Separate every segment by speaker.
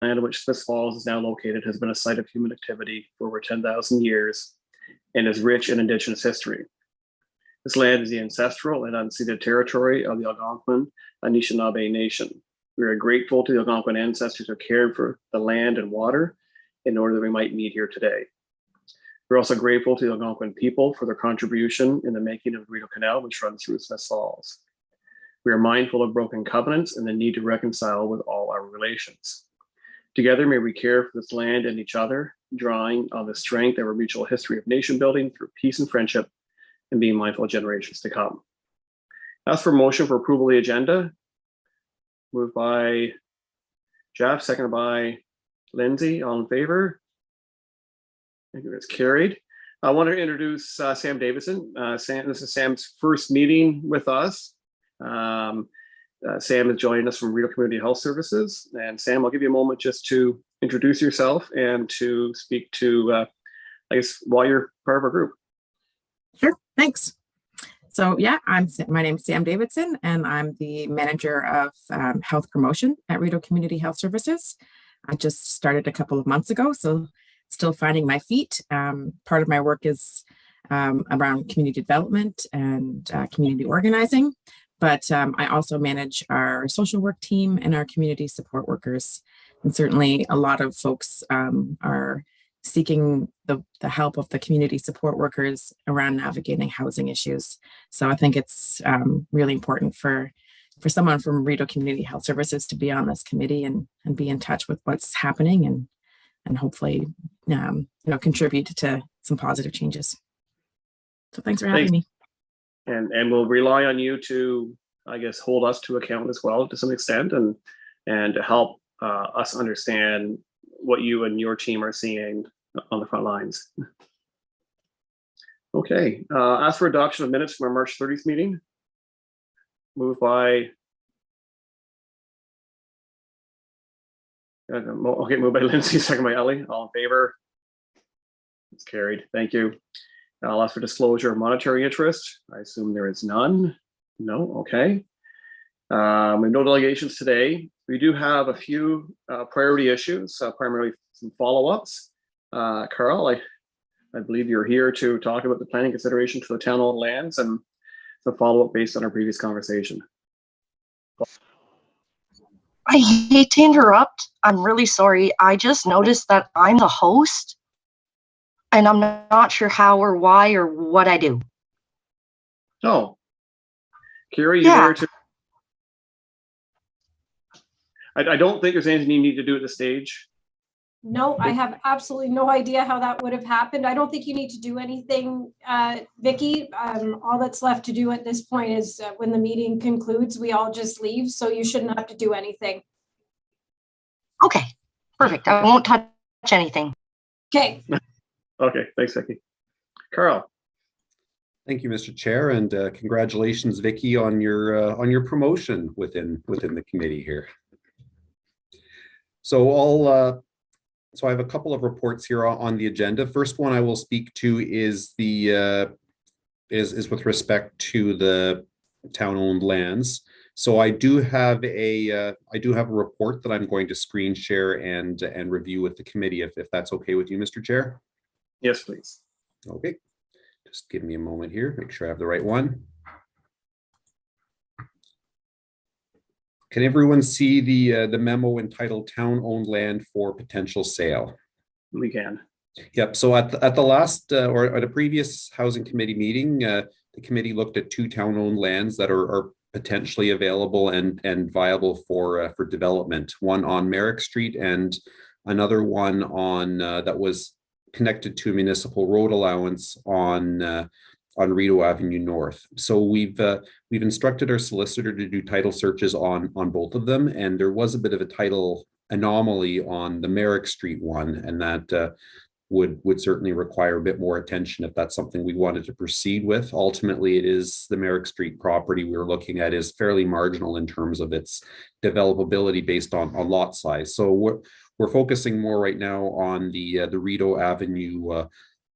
Speaker 1: land in which Smith Falls is now located has been a site of human activity for over 10,000 years and is rich in Indigenous history. This land is the ancestral and unceded territory of the Algonquin Anishinaabe Nation. We are grateful to the Algonquin ancestors who cared for the land and water in order that we might meet here today. We're also grateful to the Algonquin people for their contribution in the making of the Rideau Canal, which runs through Smith Falls. We are mindful of broken covenants and the need to reconcile with all our relations. Together, may we care for this land and each other, drawing on the strength of our mutual history of nation building through peace and friendship, and being mindful of generations to come. As for motion for approval of the agenda, moved by Jeff, seconded by Lindsay. All in favor? I think it's carried. I want to introduce Sam Davidson. This is Sam's first meeting with us. Sam is joining us from Rideau Community Health Services. And Sam, I'll give you a moment just to introduce yourself and to speak to, I guess, why you're part of our group.
Speaker 2: Sure, thanks. So yeah, my name is Sam Davidson, and I'm the manager of health promotion at Rideau Community Health Services. I just started a couple of months ago, so still finding my feet. Part of my work is around community development and community organizing, but I also manage our social work team and our community support workers. And certainly a lot of folks are seeking the help of the community support workers around navigating housing issues. So I think it's really important for someone from Rideau Community Health Services to be on this committee and be in touch with what's happening and hopefully contribute to some positive changes. So thanks for having me.
Speaker 1: And we'll rely on you to, I guess, hold us to account as well to some extent, and to help us understand what you and your team are seeing on the front lines. Okay, as for adoption of minutes from our March 30th meeting, moved by Lindsay, second by Ellie. All in favor? It's carried. Thank you. I'll ask for disclosure of monetary interest. I assume there is none. No. Okay. We have no delegations today. We do have a few priority issues, primarily some follow-ups. Carl, I believe you're here to talk about the planning consideration for the town-owned lands and the follow-up based on our previous conversation.
Speaker 3: I hate to interrupt. I'm really sorry. I just noticed that I'm the host and I'm not sure how or why or what I do.
Speaker 1: Oh, Carrie, you there too? I don't think there's anything you need to do at this stage.
Speaker 4: No, I have absolutely no idea how that would have happened. I don't think you need to do anything, Vicki. All that's left to do at this point is when the meeting concludes, we all just leave. So you shouldn't have to do anything.
Speaker 3: Okay, perfect. I won't touch anything.
Speaker 4: Okay.
Speaker 1: Okay, thanks, Vicki. Carl.
Speaker 5: Thank you, Mr. Chair, and congratulations, Vicki, on your promotion within the committee here. So so I have a couple of reports here on the agenda. First one I will speak to is is with respect to the town-owned lands. So I do have a report that I'm going to screen share and review with the committee if that's okay with you, Mr. Chair.
Speaker 1: Yes, please.
Speaker 5: Okay, just give me a moment here. Make sure I have the right one. Can everyone see the memo entitled "Town-Owned Land for Potential Sale"?
Speaker 1: We can.
Speaker 5: Yep. So at the last or at a previous housing committee meeting, the committee looked at two town-owned lands that are potentially available and viable for development. One on Merrick Street and another one on that was connected to a municipal road allowance on Rideau Avenue North. So we've instructed our solicitor to do title searches on both of them, and there was a bit of a title anomaly on the Merrick Street one, and that would certainly require a bit more attention if that's something we wanted to proceed with. Ultimately, it is the Merrick Street property we're looking at is fairly marginal in terms of its developability based on lot size. So we're focusing more right now on the Rideau Avenue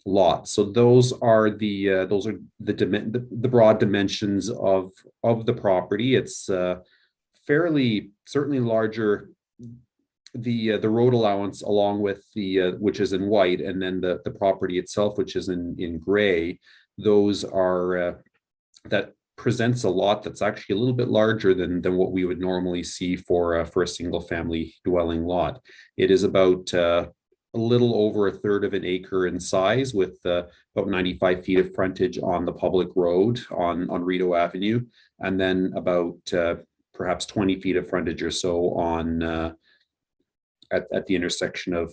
Speaker 5: lot. So those are the broad dimensions of the property. It's fairly certainly larger the road allowance along with the which is in white, and then the property itself, which is in gray, those are that presents a lot that's actually a little bit larger than what we would normally see for a single family dwelling lot. It is about a little over a third of an acre in size, with about 95 feet of frontage on the public road on Rideau Avenue, and then about perhaps 20 feet of frontage or so on at the intersection of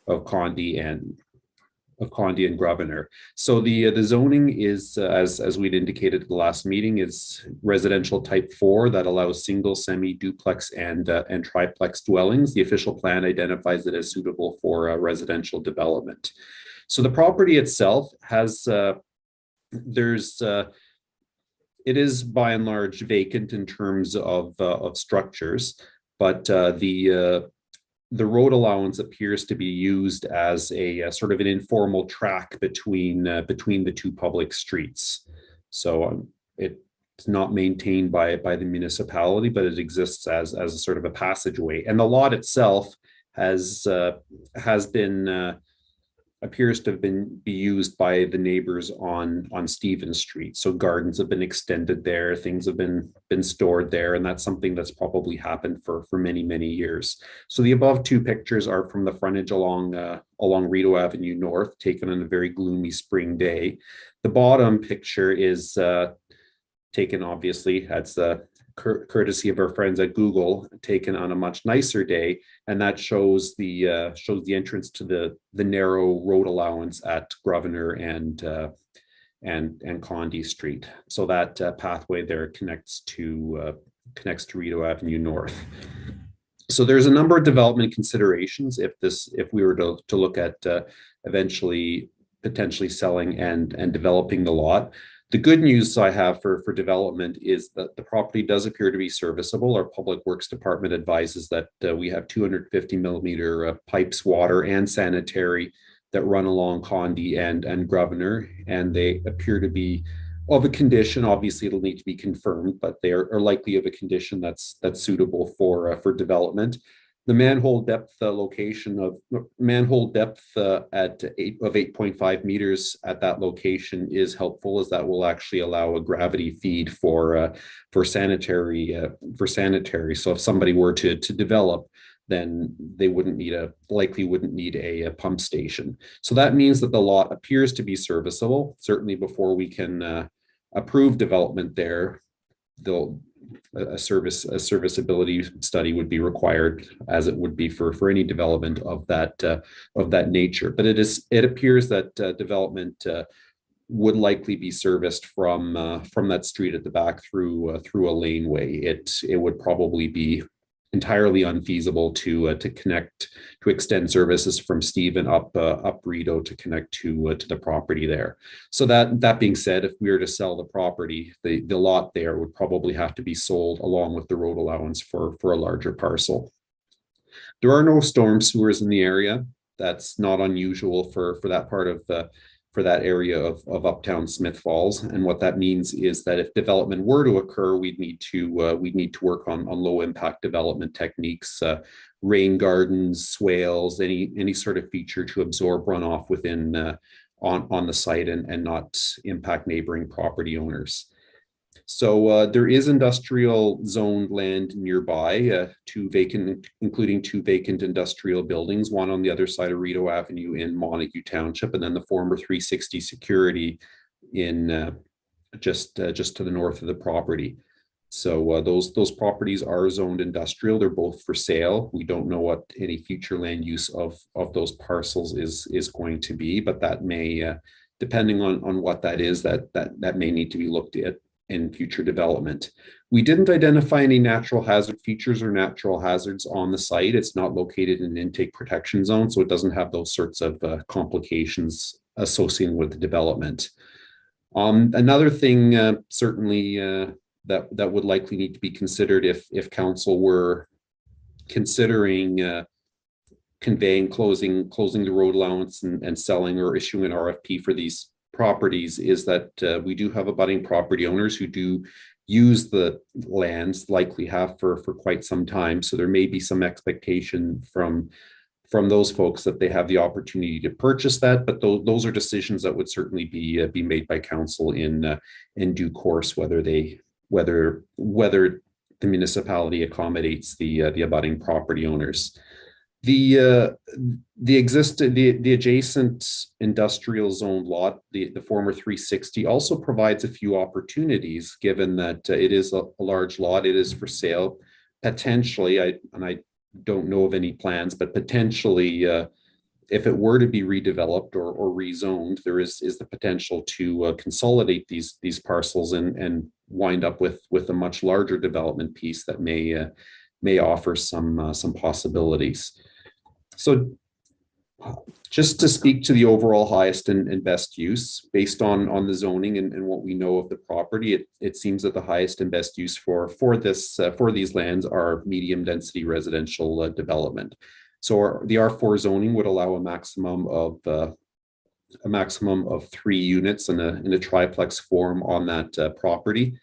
Speaker 5: Condi and Grosvenor. So the zoning is, as we'd indicated at the last meeting, is residential type 4 that allows single, semi, duplex, and triplex dwellings. The official plan identifies it as suitable for residential development. So the property itself has it is by and large vacant in terms of structures, but the road allowance appears to be used as a sort of an informal track between the two public streets. So it's not maintained by the municipality, but it exists as a sort of a passageway. And the lot itself appears to have be used by the neighbors on Stevens Street. So gardens have been extended there, things have been stored there, and that's something that's probably happened for many years. So the above two pictures are from the frontage along Rideau Avenue North, taken on a very gloomy spring day. The bottom picture is taken, obviously, that's courtesy of our friends at Google, taken on a much nicer day, and that shows the entrance to the narrow road allowance at Grosvenor and Condi Street. So that pathway there connects to Rideau Avenue North. So there's a number of development considerations if we were to look at eventually potentially selling and developing the lot. The good news I have for development is that the property does appear to be serviceable. Our Public Works Department advises that we have 250 millimeter pipes, water and sanitary, that run along Condi and Grosvenor, and they appear to be of a condition. Obviously, it'll need to be confirmed, but they are likely of a condition that's suitable for development. The manhole depth location of manhole depth at 8.5 meters at that location is helpful, as that will actually allow a gravity feed for sanitary. So if somebody were to develop, then they likely wouldn't need a pump station. So that means that the lot appears to be serviceable. Certainly before we can approve development there, a serviceability study would be required, as it would be for any development of that nature. But it appears that development would likely be serviced from that street at the back through a laneway. It would probably be entirely unfeasible to extend services from Stephen up Rideau to connect to the property there. So that being said, if we were to sell the property, the lot there would probably have to be sold along with the road allowance for a larger parcel. There are no storm sewers in the area. That's not unusual for that part of for that area of uptown Smith Falls. And what that means is that if development were to occur, we'd need to work on low impact development techniques, rain gardens, swales, any sort of feature to absorb runoff within on the site and not impact neighboring property owners. So there is industrial zoned land nearby, including two vacant industrial buildings, one on the other side of Rideau Avenue in Montague Township, and then the former 360 Security in just to the north of the property. So those properties are zoned industrial. They're both for sale. We don't know what any future land use of those parcels is going to be, but that may, depending on what that is, that may need to be looked at in future development. We didn't identify any natural hazard features or natural hazards on the site. It's not located in an intake protection zone, so it doesn't have those sorts of complications associated with the development. Another thing certainly that would likely need to be considered if council were considering closing the road allowance and selling or issuing an RFP for these properties is that we do have abutting property owners who do use the lands, likely have for quite some time. So there may be some expectation from those folks that they have the opportunity to purchase that, but those are decisions that would certainly be made by council in due course, whether the municipality accommodates the abutting property owners. The adjacent industrial zone lot, the former 360, also provides a few opportunities, given that it is a large lot. It is for sale. Potentially, I don't know of any plans, but potentially, if it were to be redeveloped or rezoned, there is the potential to consolidate these parcels and wind up with a much larger development piece that may offer some possibilities. So just to speak to the overall highest and best use based on the zoning and what we know of the property, it seems that the highest and best use for these lands are medium density residential development. So the R4 zoning would allow a maximum of 3 units in a triplex form on that property.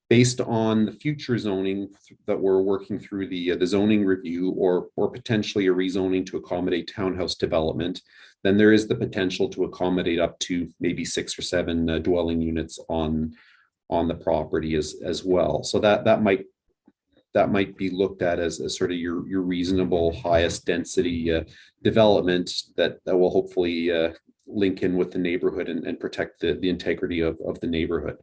Speaker 5: Based on the future zoning that we're working through the zoning review, or potentially a rezoning to accommodate townhouse development, then there is the potential to accommodate up to maybe 6 or 7 dwelling units on the property as well. So that might be looked at as sort of your reasonable highest density development that will hopefully link in with the neighborhood and protect the integrity of the neighborhood.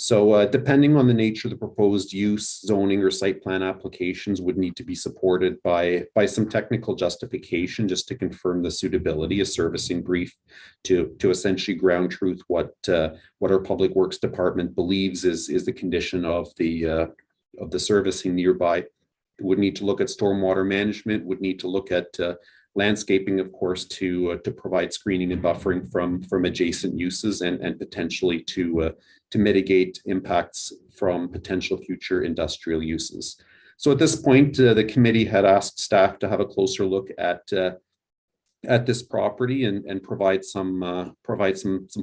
Speaker 5: So depending on the nature of the proposed use, zoning or site plan applications would need to be supported by some technical justification just to confirm the suitability, a servicing brief to essentially ground truth what our public works department believes is the condition of the servicing nearby. Would need to look at stormwater management, would need to look at landscaping, of course, to provide screening and buffering from adjacent uses and potentially to mitigate impacts from potential future industrial uses. So at this point, the committee had asked staff to have a closer look at this property and provide some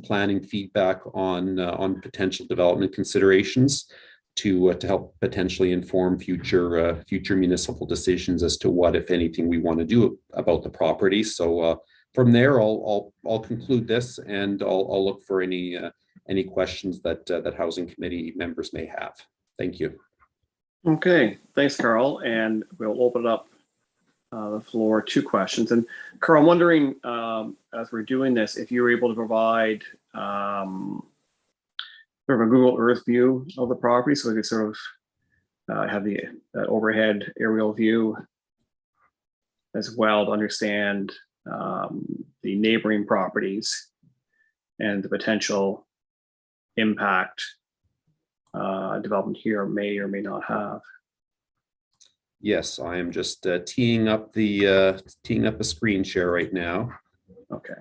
Speaker 5: planning feedback on potential development considerations to help potentially inform future municipal decisions as to what, if anything, we want to do about the property. So from there, I'll conclude this, and I'll look for any questions that housing committee members may have. Thank you.
Speaker 1: Okay, thanks, Carl. And we'll open up the floor to questions. And Carl, I'm wondering, as we're doing this, if you were able to provide sort of a Google Earth view of the property, so we could sort of have the overhead aerial view as well to understand the neighboring properties and the potential impact development here may or may not have.
Speaker 5: Yes, I am just teeing up a screen share right now.
Speaker 1: Okay.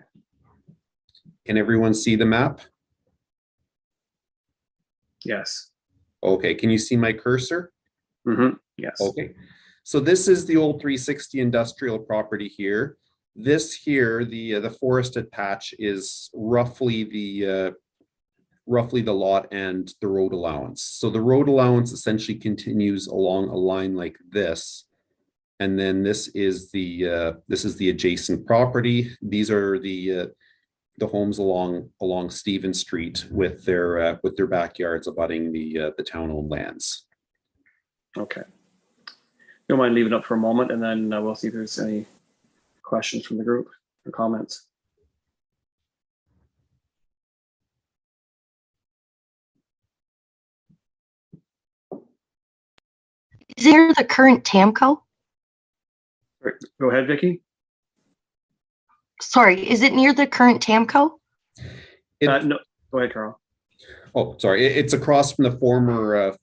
Speaker 5: Can everyone see the map?
Speaker 1: Yes.
Speaker 5: Okay, can you see my cursor?
Speaker 1: Mm-hmm. Yes.
Speaker 5: Okay, so this is the old 360 industrial property here. This here, the forested patch, is roughly the lot and the road allowance. So the road allowance essentially continues along a line like this, and then this is the adjacent property. These are the homes along Stephen Street with their backyards abutting the town-owned lands.
Speaker 1: Okay. Don't mind leaving it up for a moment, and then we'll see if there's any questions from the group or comments.
Speaker 3: Is there the current TAMCO?
Speaker 1: Right. Go ahead, Vicky.
Speaker 3: Sorry, is it near the current TAMCO?
Speaker 1: No, go ahead, Carl.
Speaker 5: Oh, sorry. It's across from the former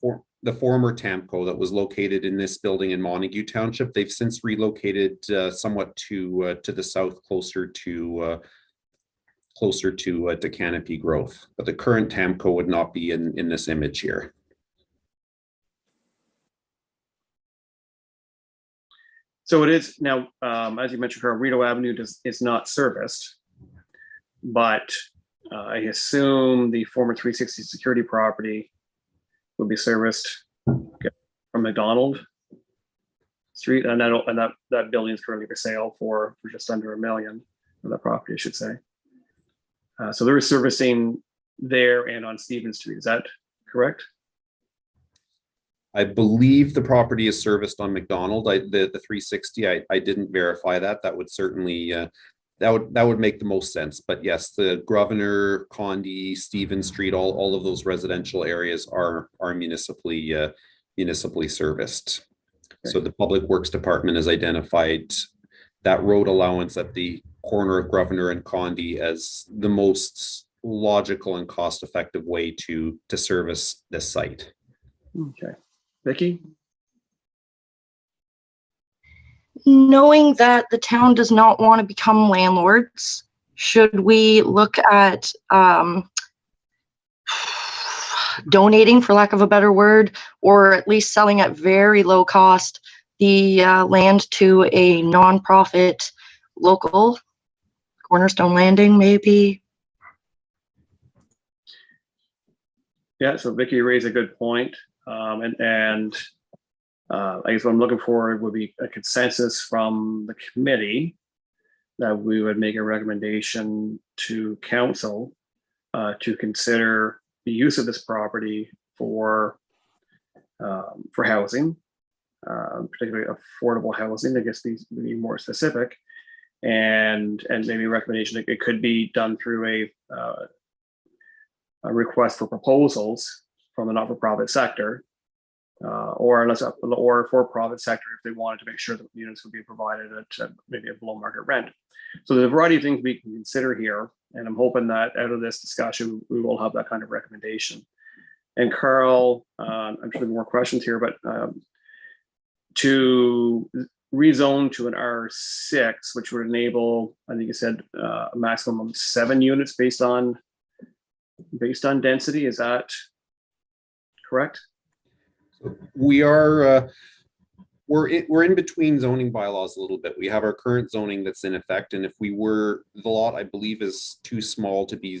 Speaker 5: TAMCO that was located in this building in Montague Township. They've since relocated somewhat to the south, closer to Canopy Growth. But the current TAMCO would not be in this image here.
Speaker 1: So it is now, as you mentioned, Carl, Rideau Avenue is not serviced, but I assume the former 360 security property would be serviced from McDonald Street, and that building is currently for sale for just under $1 million, or that property, I should say. So they're servicing there and on Stephen Street. Is that correct?
Speaker 5: I believe the property is serviced on McDonald. The 360. I didn't verify that. That would certainly that would make the most sense. But yes, the Governor, Condi, Stephen Street, all of those residential areas are municipally serviced. Okay. So the Public Works Department has identified that road allowance at the corner of Governor and Condi as the most logical and cost-effective way to service this site.
Speaker 1: Okay. Vicki?
Speaker 3: Knowing that the town does not want to become landlords, should we look at donating, for lack of a better word, or at least selling at very low cost the land to a nonprofit local, Cornerstone Landing, maybe?
Speaker 1: Yeah, so Vicki raised a good point. I guess what I'm looking for would be a consensus from the committee that we would make a recommendation to council to consider the use of this property for housing, particularly affordable housing. I guess these would be more specific, and maybe a recommendation that it could be done through a request for proposals from the not-for-profit sector, or for-profit sector if they wanted to make sure that units would be provided at maybe a below-market rent. So there's a variety of things we can consider here, and I'm hoping that out of this discussion we will have that kind of recommendation. And Carl, I'm sure there are more questions here, but to rezone to an R6, which would enable, I think you said, a maximum of 7 units based on density. Is that correct?
Speaker 5: We are we're in between zoning bylaws a little bit. We have our current zoning that's in effect, and if we were, the lot I believe is too small to be,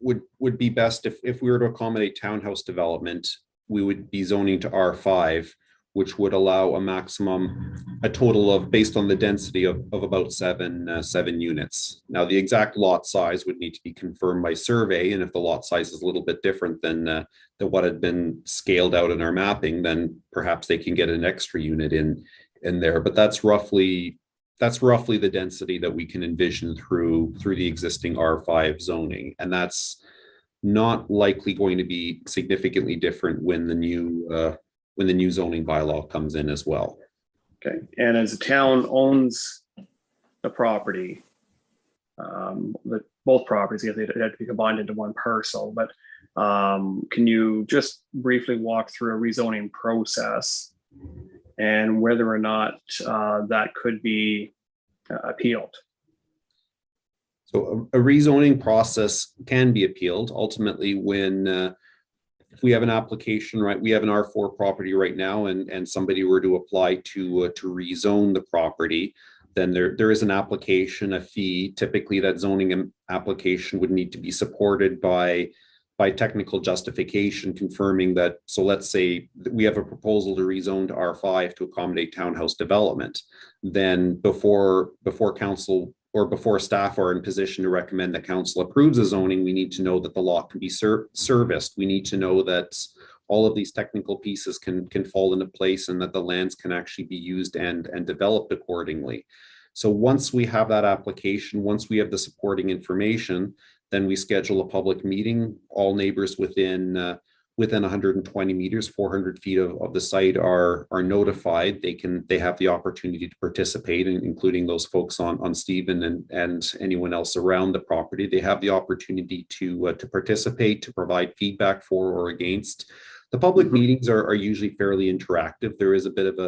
Speaker 5: would be best if we were to accommodate townhouse development, we would be zoning to R5, which would allow a total of, based on the density of about seven units. Now, the exact lot size would need to be confirmed by survey, and if the lot size is a little bit different than what had been scaled out in our mapping, then perhaps they can get an extra unit in there. But that's roughly the density that we can envision through the existing R5 zoning, and that's not likely going to be significantly different when the new zoning bylaw comes in as well.
Speaker 1: Okay, and as the town owns the property, both properties, they have to be combined into one parcel, but can you just briefly walk through a rezoning process and whether or not that could be appealed?
Speaker 5: So a rezoning process can be appealed. Ultimately, when if we have an application, right, we have an R4 property right now, and somebody were to apply to rezone the property, then there is an application, a fee. Typically, that zoning application would need to be supported by technical justification confirming that. So let's say that we have a proposal to rezone to R5 to accommodate townhouse development. Then before council or before staff are in position to recommend that council approves the zoning, we need to know that the lot can be serviced. We need to know that all of these technical pieces can fall into place and that the lands can actually be used and developed accordingly. So once we have that application, once we have the supporting information, then we schedule a public meeting. All neighbors within 120 meters, 400 feet of the site are notified. They have the opportunity to participate, including those folks on Stephen and anyone else around the property. They have the opportunity to participate, to provide feedback for or against. The public meetings are usually fairly interactive. There is a bit of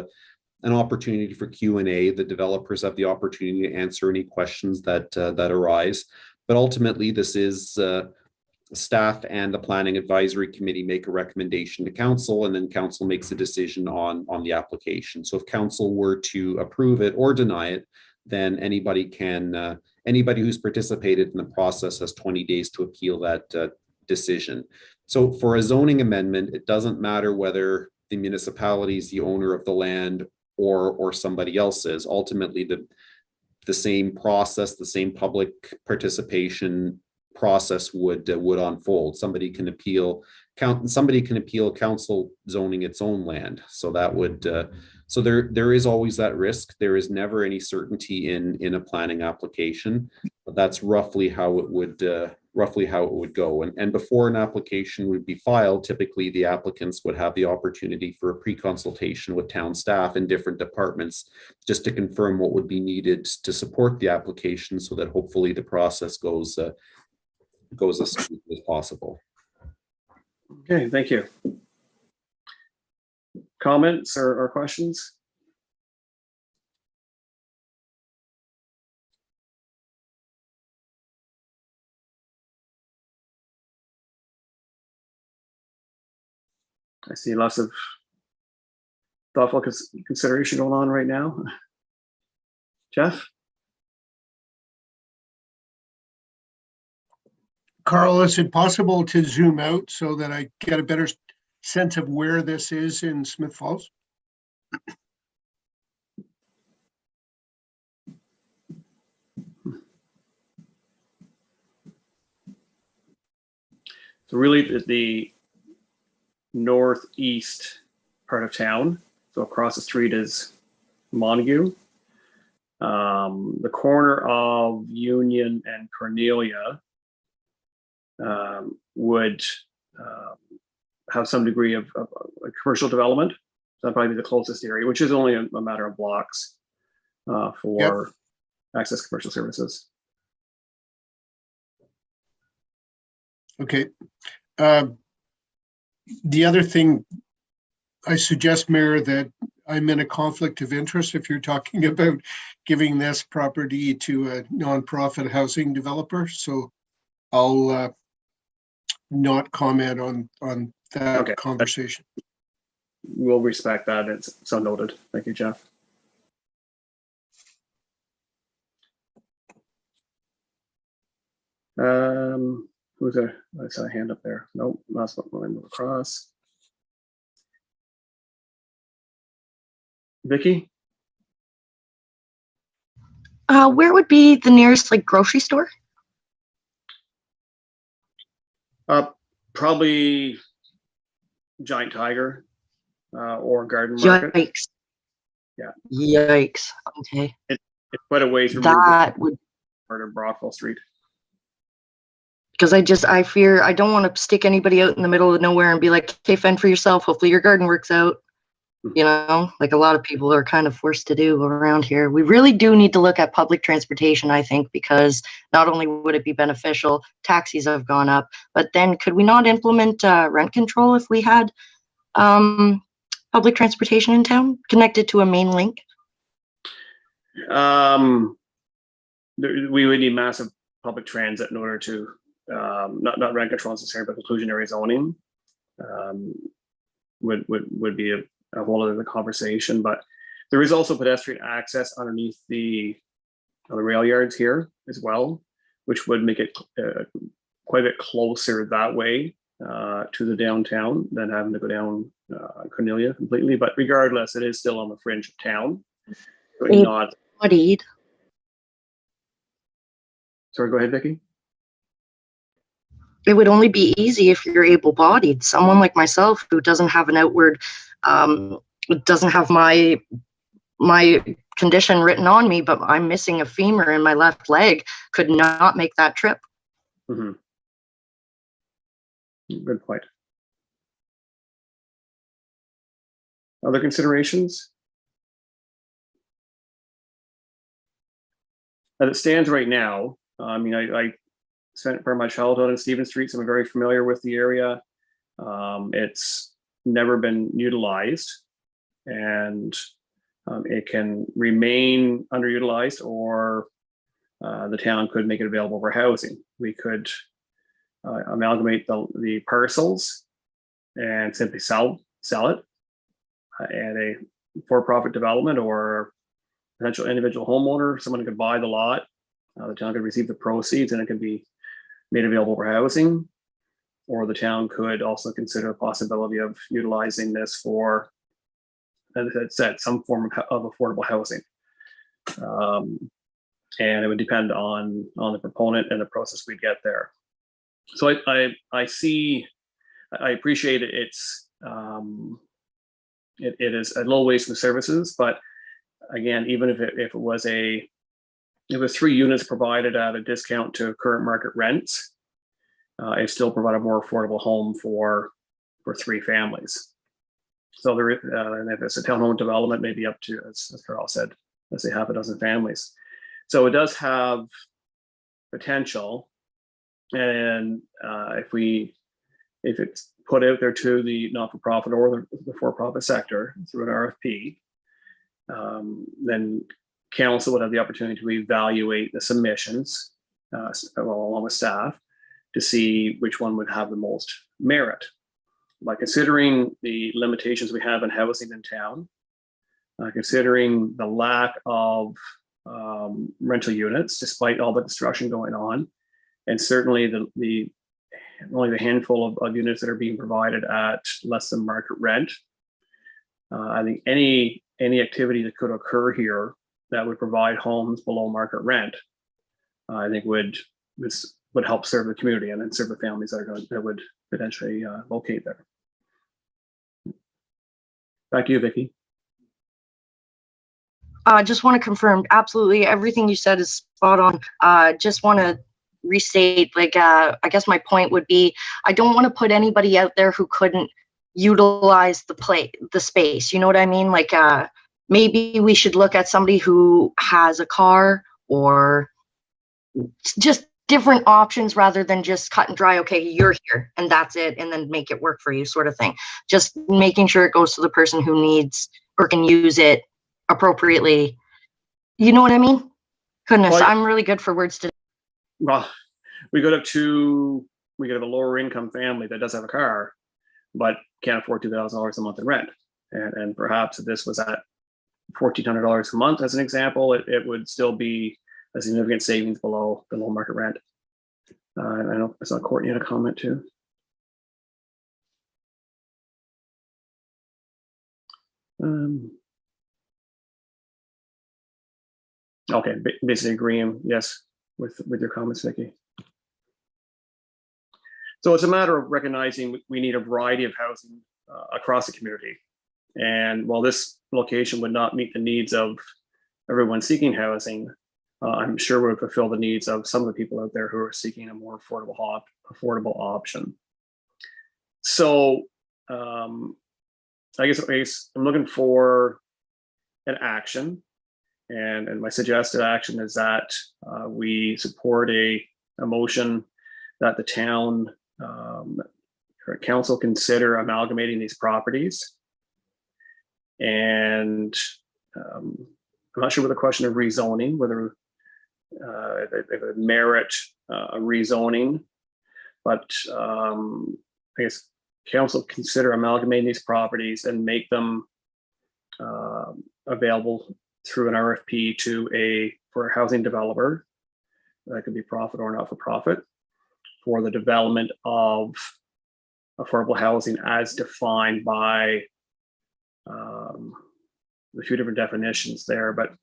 Speaker 5: an opportunity for Q&A. The developers have the opportunity to answer any questions that arise. But ultimately, this is staff and the planning advisory committee make a recommendation to council, and then council makes a decision on the application. So if council were to approve it or deny it, then anybody who's participated in the process has 20 days to appeal that decision. So for a zoning amendment, it doesn't matter whether the municipality is the owner of the land or somebody else is. Ultimately, the same process, the same public participation process would unfold. Somebody can appeal council zoning its own land. So that would so there is always that risk. There is never any certainty in a planning application, but that's roughly how it would go. And before an application would be filed, typically the applicants would have the opportunity for a pre-consultation with town staff in different departments, just to confirm what would be needed to support the application, so that hopefully the process goes as smoothly as possible.
Speaker 1: Okay, thank you. Comments or questions? I see lots of thoughtful consideration going on right now. Jeff?
Speaker 6: Carl, is it possible to zoom out so that I get a better sense of where this is in Smith Falls?
Speaker 1: So really the northeast part of town. So across the street is Montague. The corner of Union and Cornelia would have some degree of commercial development. So that'd probably be the closest area, which is only a matter of blocks for access commercial services.
Speaker 6: Okay. The other thing, I suggest, Mayor, that I'm in a conflict of interest if you're talking about giving this property to a nonprofit housing developer. So I'll not comment on that conversation.
Speaker 1: We'll respect that. It's so noted. Thank you, Jeff. Who's there? I saw a hand up there. Nope, last one. When I move across. Vicky?
Speaker 3: Where would be the nearest grocery store?
Speaker 1: Probably Giant Tiger or Garden Market.
Speaker 3: Yikes.
Speaker 1: Yeah.
Speaker 3: Yikes. Okay.
Speaker 1: It's quite a ways removed.
Speaker 3: That would.
Speaker 1: Part of Brockville Street.
Speaker 3: Because I fear I don't want to stick anybody out in the middle of nowhere and be like, okay, fend for yourself. Hopefully your garden works out. You know, like a lot of people are kind of forced to do around here. We really do need to look at public transportation, I think, because not only would it be beneficial, taxis have gone up, but then could we not implement rent control if we had public transportation in town connected to a main link?
Speaker 1: We would need massive public transit in order to not rent control necessarily, but inclusionary zoning would be a whole other conversation. But there is also pedestrian access underneath the rail yards here as well, which would make it quite a bit closer that way to the downtown than having to go down Cornelia completely. But regardless, it is still on the fringe of town. So not. Sorry, go ahead, Vicky.
Speaker 3: It would only be easy if you're able-bodied. Someone like myself who doesn't have an outward, doesn't have my condition written on me, but I'm missing a femur in my left leg, could not make that trip.
Speaker 1: Mm-hmm. Good point. Other considerations? As it stands right now, I mean, I spent part of my childhood in Stephen Street, so I'm very familiar with the area. It's never been utilized, and it can remain underutilized, or the town could make it available for housing. We could amalgamate the parcels and simply sell it at a for-profit development, or potential individual homeowner, someone could buy the lot, the town could receive the proceeds, and it could be made available for housing. or the town could also consider the possibility of utilizing this for, as I said, some form of affordable housing. And it would depend on the proponent and the process we'd get there. So I see, I appreciate it. It is a low waste of services, but again, even if it was 3 units provided at a discount to current market rents, it still provide a more affordable home for 3 families. So there, and if it's a townhome development, maybe up to, as Carl said, let's say half a dozen families. So it does have potential, and if it's put out there to the not-for-profit or the for-profit sector through an RFP, then council would have the opportunity to evaluate the submissions along with staff to see which one would have the most merit. By considering the limitations we have in housing in town, considering the lack of rental units, despite all the construction going on, and certainly only the handful of units that are being provided at less than market rent. I think any activity that could occur here that would provide homes below market rent, I think would help serve the community and then serve the families that would potentially locate there. Back to you, Vicki.
Speaker 3: I just want to confirm absolutely everything you said is spot on. Just want to restate, like, I guess my point would be, I don't want to put anybody out there who couldn't utilize the space. You know what I mean? Like, maybe we should look at somebody who has a car, or just different options rather than just cut and dry. Okay, you're here and that's it, and then make it work for you, sort of thing. Just making sure it goes to the person who needs or can use it appropriately. You know what I mean? Goodness,
Speaker 1: Well,
Speaker 3: I'm really good for words today.
Speaker 1: Well, we could have a lower income family that does have a car, but can't afford $2,000 a month in rent. And perhaps if this was at $1,400 a month, as an example, it would still be a significant savings below market rent. I know I saw Courtney had a comment too. Okay, basically agreeing, yes, with your comments, Vicki. So it's a matter of recognizing we need a variety of housing across the community. And while this location would not meet the needs of everyone seeking housing, I'm sure would fulfill the needs of some of the people out there who are seeking a more affordable option. So I guess I'm looking for an action, and my suggested action is that we support a motion that the town council consider amalgamating these properties. And I'm not sure with the question of rezoning, whether it would merit a rezoning, but I guess council consider amalgamating these properties and make them available through an RFP for a housing developer. That could be profit or not for profit, for the development of affordable housing as defined by a few different definitions there, but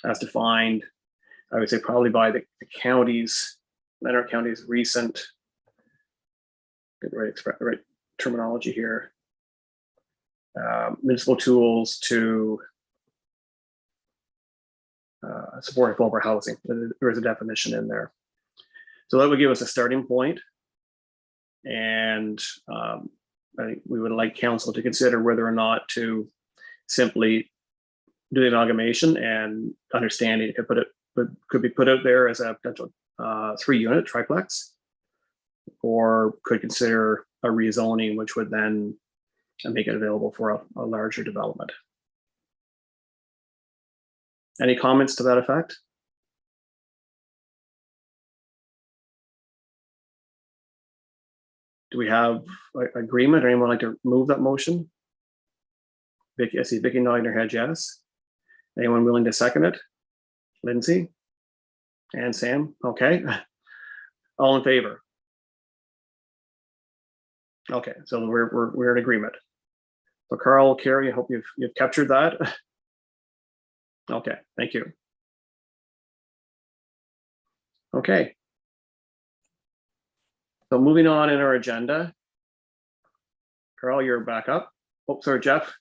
Speaker 1: as defined, I would say probably by the county's, Lanark County's recent, get the right terminology here, municipal tools to support affordable housing. There is a definition in there. So that would give us a starting point. And I think we would like council to consider whether or not to simply do the amalgamation, and understanding it could be put out there as a potential 3-unit triplex, or could consider a rezoning, which would then make it available for a larger development. Any comments to that effect? Do we have agreement, or anyone like to move that motion? Vicki, I see Vicki nodding her head yes. Anyone willing to second it? Lindsay and Sam, okay. All in favor? Okay, so we're in agreement. So Carl, Carrie, I hope you've captured that. Okay, thank you. Okay. So moving on in our agenda. Carl, you're back up. Oh, sorry, Jeff.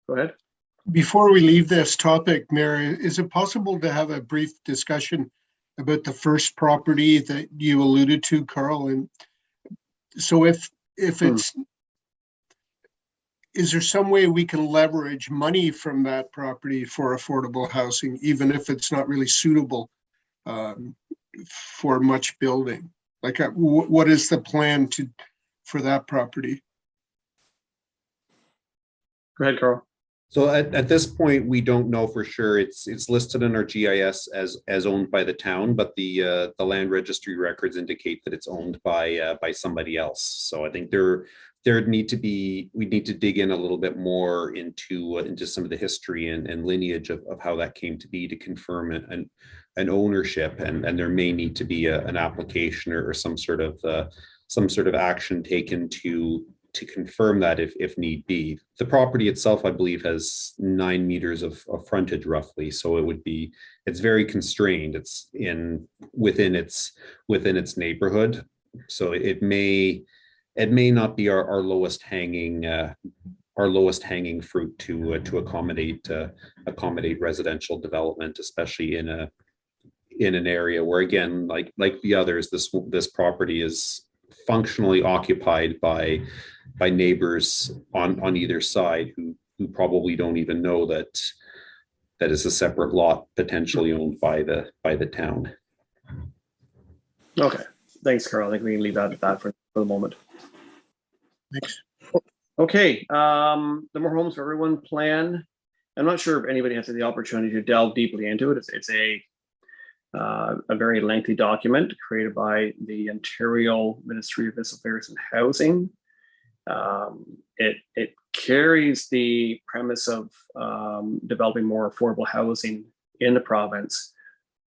Speaker 1: Go ahead.
Speaker 6: Before we leave this topic, Mayor, is it possible to have a brief discussion about the first property that you alluded to, Carl? And so if it's, is there some way we can leverage money from that property for affordable housing, even if it's not really suitable for much building? Like, what is the plan for that property?
Speaker 1: Go ahead, Carl.
Speaker 5: So at this point, we don't know for sure. It's listed in our GIS as owned by the town, but the land registry records indicate that it's owned by somebody else. So I think we need to dig in a little bit more into some of the history and lineage of how that came to be to confirm an ownership, and there may need to be an application or some sort of action taken to confirm that if need be. The property itself, I believe, has 9 meters of frontage roughly, so it's very constrained. It's within its neighborhood, so it may not be our lowest hanging fruit to accommodate residential development, especially in an area where, again, like the others, this property is functionally occupied by neighbors on either side who probably don't even know that is a separate lot potentially owned by the town.
Speaker 1: Okay, thanks, Carl. I think we can leave that at that for the moment.
Speaker 6: Thanks.
Speaker 1: Okay, the More Homes for Everyone plan. I'm not sure if anybody has the opportunity to delve deeply into it. It's a very lengthy document created by the Ontario Ministry of Municipal Affairs and Housing. It carries the premise of developing more affordable housing in the province,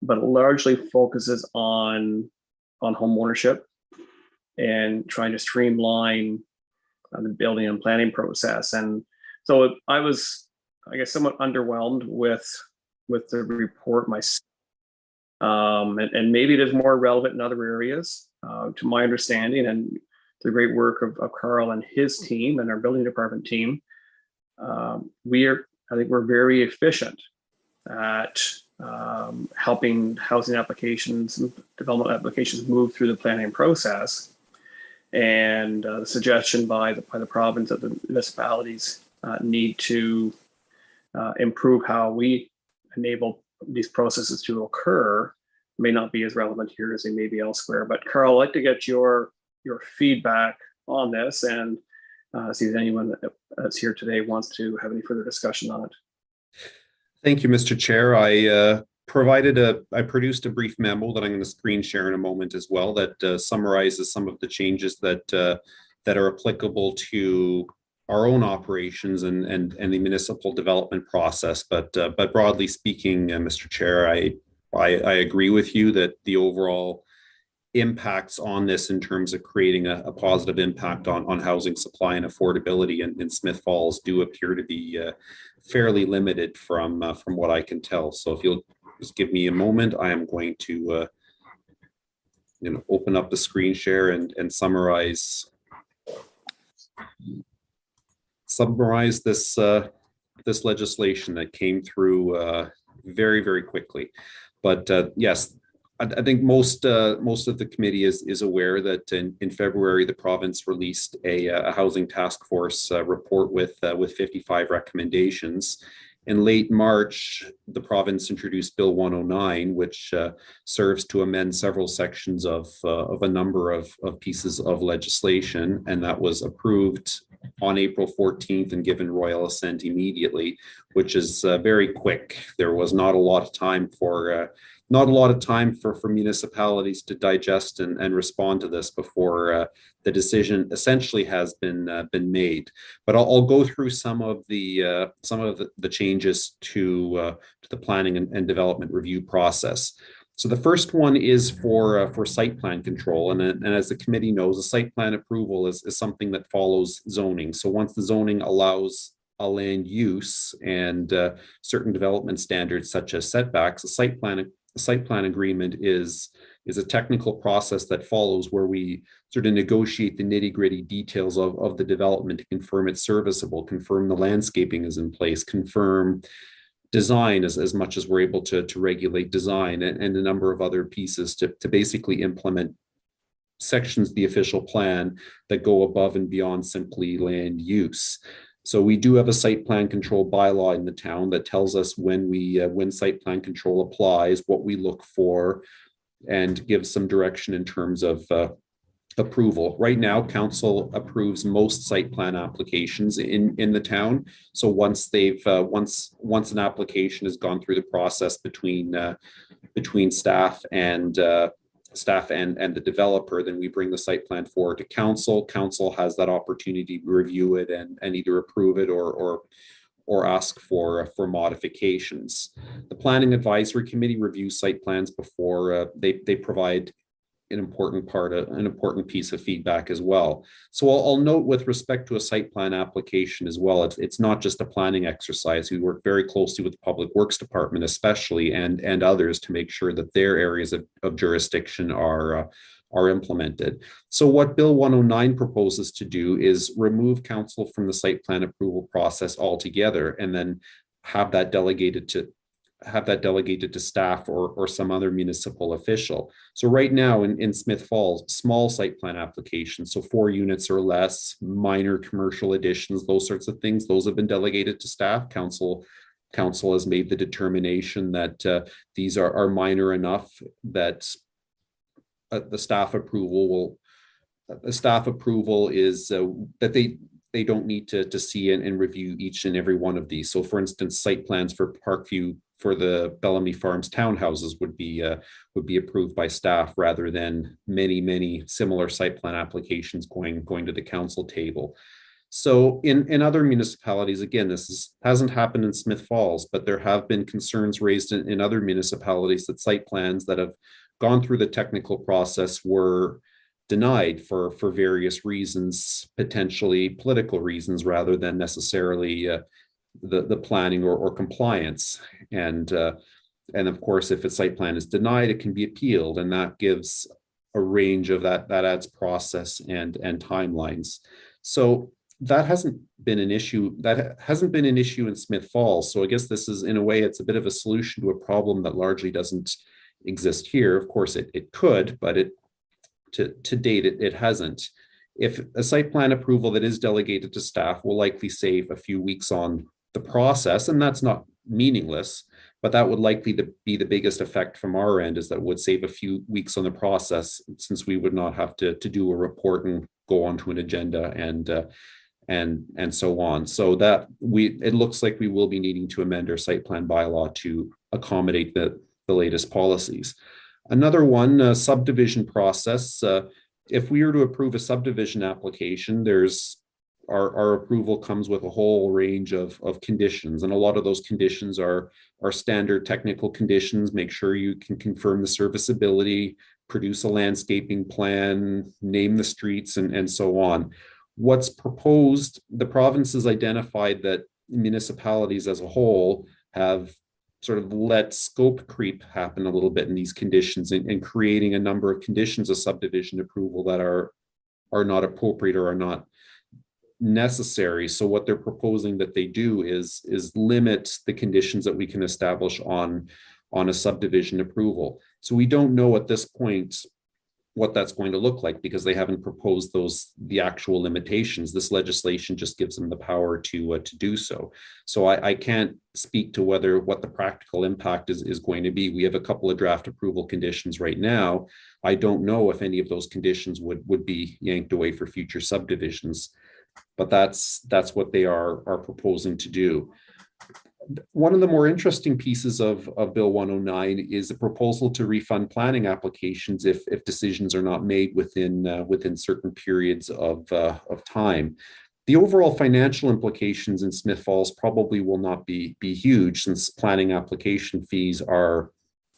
Speaker 1: but it largely focuses on home ownership and trying to streamline the building and planning process. And so I was, I guess, somewhat underwhelmed with the report myself. And maybe it is more relevant in other areas, to my understanding, and the great work of Carl and his team and our building department team. I think we're very efficient at helping housing applications and development applications move through the planning process. And the suggestion by the province that the municipalities need to improve how we enable these processes to occur may not be as relevant here as they may be elsewhere. But Carl, I'd like to get your feedback on this and see if anyone that's here today wants to have any further discussion on it.
Speaker 5: Thank you, Mr. Chair. I produced a brief memo that I'm going to screen share in a moment as well that summarizes some of the changes that are applicable to our own operations and the municipal development process. But broadly speaking, Mr. Chair, I agree with you that the overall impacts on this in terms of creating a positive impact on housing supply and affordability in Smith Falls do appear to be fairly limited from what I can tell. So if you'll just give me a moment, I am going to open up the screen share and summarize this legislation that came through very, very quickly. But yes, I think most of the committee is aware that in February the province released a housing task force report with 55 recommendations. In late March, the province introduced Bill 109, which serves to amend several sections of a number of pieces of legislation, and that was approved on April 14th and given royal assent immediately, which is very quick. There was not a lot of time for municipalities to digest and respond to this before the decision essentially has been made. But I'll go through some of the changes to the planning and development review process. So the first one is for site plan control. And as the committee knows, a site plan approval is something that follows zoning. So once the zoning allows a land use and certain development standards such as setbacks, a site plan agreement is a technical process that follows where we sort of negotiate the nitty-gritty details of the development to confirm it's serviceable, confirm the landscaping is in place, confirm design as much as we're able to regulate design, and a number of other pieces to basically implement sections of the official plan that go above and beyond simply land use. So we do have a site plan control bylaw in the town that tells us when site plan control applies, what we look for, and gives some direction in terms of approval. Right now, council approves most site plan applications in the town. So once once an application has gone through the process between staff and the developer, then we bring the site plan forward to council. Council has that opportunity to review it and either approve it or ask for modifications. The Planning Advisory Committee reviews site plans before they provide an important piece of feedback as well. So I'll note with respect to a site plan application as well, it's not just a planning exercise. We work very closely with the Public Works Department, especially, and others to make sure that their areas of jurisdiction are implemented. So what Bill 109 proposes to do is remove council from the site plan approval process altogether, and then have that delegated to staff or some other municipal official. So right now in Smith Falls, small site plan applications, so 4 units or less, minor commercial additions, those sorts of things, those have been delegated to staff. Council has made the determination that these are minor enough that the staff approval is that they don't need to see and review each and every one of these. So for instance, site plans for Parkview for the Bellamy Farms townhouses would be approved by staff rather than many similar site plan applications going to the council table. So in other municipalities, again, hasn't happened in Smith Falls, but there have been concerns raised in other municipalities that site plans that have gone through the technical process were denied for various reasons, potentially political reasons rather than necessarily the planning or compliance. And of course, if a site plan is denied, it can be appealed, and that gives a range of that adds process and timelines. So that hasn't been an issue. That hasn't been an issue in Smith Falls. So I guess this is, in a way, it's a bit of a solution to a problem that largely doesn't exist here. Of course, it could, but to date, it hasn't. If a site plan approval that is delegated to staff will likely save a few weeks on the process, and that's not meaningless, but that would likely be the biggest effect from our end, is that would save a few weeks on the process, since we would not have to do a report and go onto an agenda and so on. So that it looks like we will be needing to amend our site plan bylaw to accommodate the latest policies. Another one, subdivision process. If we were to approve a subdivision application, our approval comes with a whole range of conditions, and a lot of those conditions are standard technical conditions. Make sure you can confirm the serviceability, produce a landscaping plan, name the streets, and so on. What's proposed, the province has identified that municipalities as a whole have sort of let scope creep happen a little bit in these conditions, and creating a number of conditions of subdivision approval that are not appropriate or are not necessary. So what they're proposing that they do is limit the conditions that we can establish on a subdivision approval. So we don't know at this point what that's going to look like, because they haven't proposed the actual limitations. This legislation just gives them the power to do so. So I can't speak to what the practical impact is going to be. We have a couple of draft approval conditions right now. I don't know if any of those conditions would be yanked away for future subdivisions, but that's what they are proposing to do. One of the more interesting pieces of Bill 109 is a proposal to refund planning applications if decisions are not made within certain periods of time. The overall financial implications in Smith Falls probably will not be huge, since planning application fees are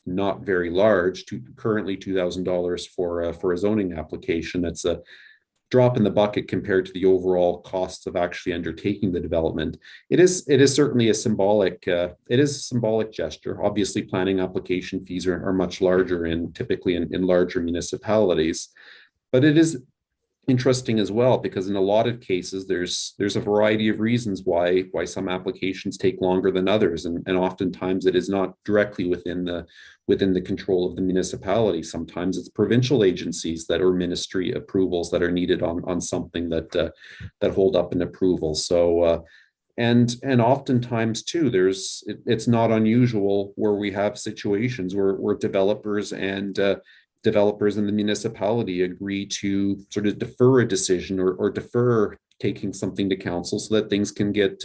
Speaker 5: not very large, currently $2,000 for a zoning application. That's a drop in the bucket compared to the overall costs of actually undertaking the development. It is certainly a symbolic gesture. Obviously, planning application fees are much larger typically in larger municipalities, but it is interesting as well, because in a lot of cases there's a variety of reasons why some applications take longer than others, and oftentimes it is not directly within the control of the municipality. Sometimes it's provincial agencies that are ministry approvals that are needed on something that hold up an approval. So and oftentimes too, it's not unusual where we have situations where developers and the municipality agree to sort of defer a decision or defer taking something to council so that things can get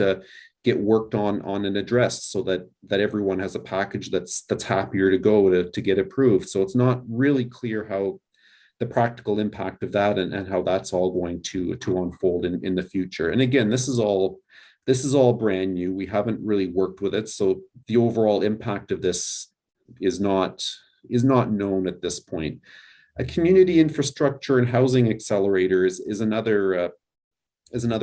Speaker 5: worked on and addressed, so that everyone has a package that's happier to go to get approved. So it's not really clear how the practical impact of that and how that's all going to unfold in the future. And again, this is all brand new. We haven't really worked with it, so the overall impact of this is not known at this point. A community infrastructure and housing accelerator is another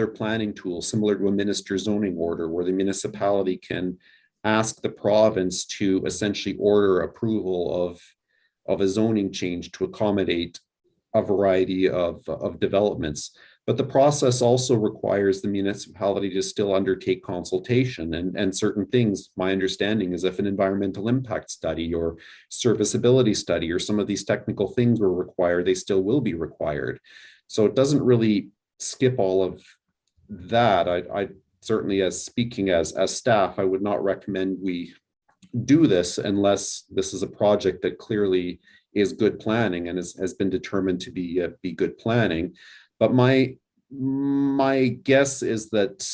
Speaker 5: planning tool similar to a minister's zoning order, where the municipality can ask the province to essentially order approval of a zoning change to accommodate a variety of developments. But the process also requires the municipality to still undertake consultation and certain things. My understanding is if an environmental impact study or serviceability study or some of these technical things were required, they still will be required. So it doesn't really skip all of that. I certainly, as staff, I would not recommend we do this unless this is a project that clearly is good planning and has been determined to be good planning. But my guess is that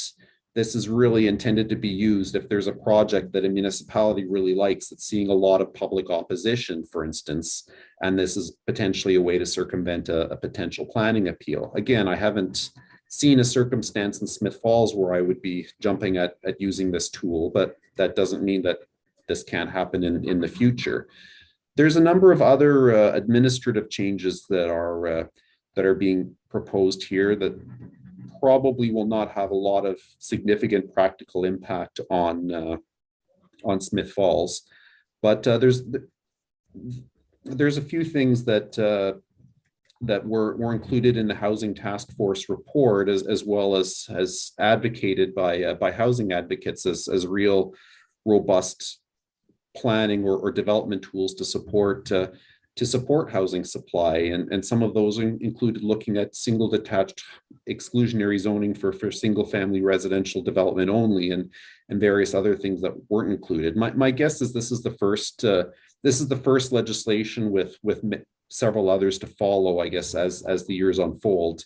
Speaker 5: this is really intended to be used if there's a project that a municipality really likes that's seeing a lot of public opposition, for instance, and this is potentially a way to circumvent a potential planning appeal. Again, I haven't seen a circumstance in Smith Falls where I would be jumping at using this tool, but that doesn't mean that this can't happen in the future. There's a number of other administrative changes that are being proposed here that probably will not have a lot of significant practical impact on Smith Falls, but there's a few things that were included in the Housing Task Force report, as well as advocated by housing advocates as real robust planning or development tools to support housing supply, and some of those included looking at single detached exclusionary zoning for single family residential development only, and various other things that weren't included. My guess is this is the first legislation with several others to follow, I guess, as the years unfold,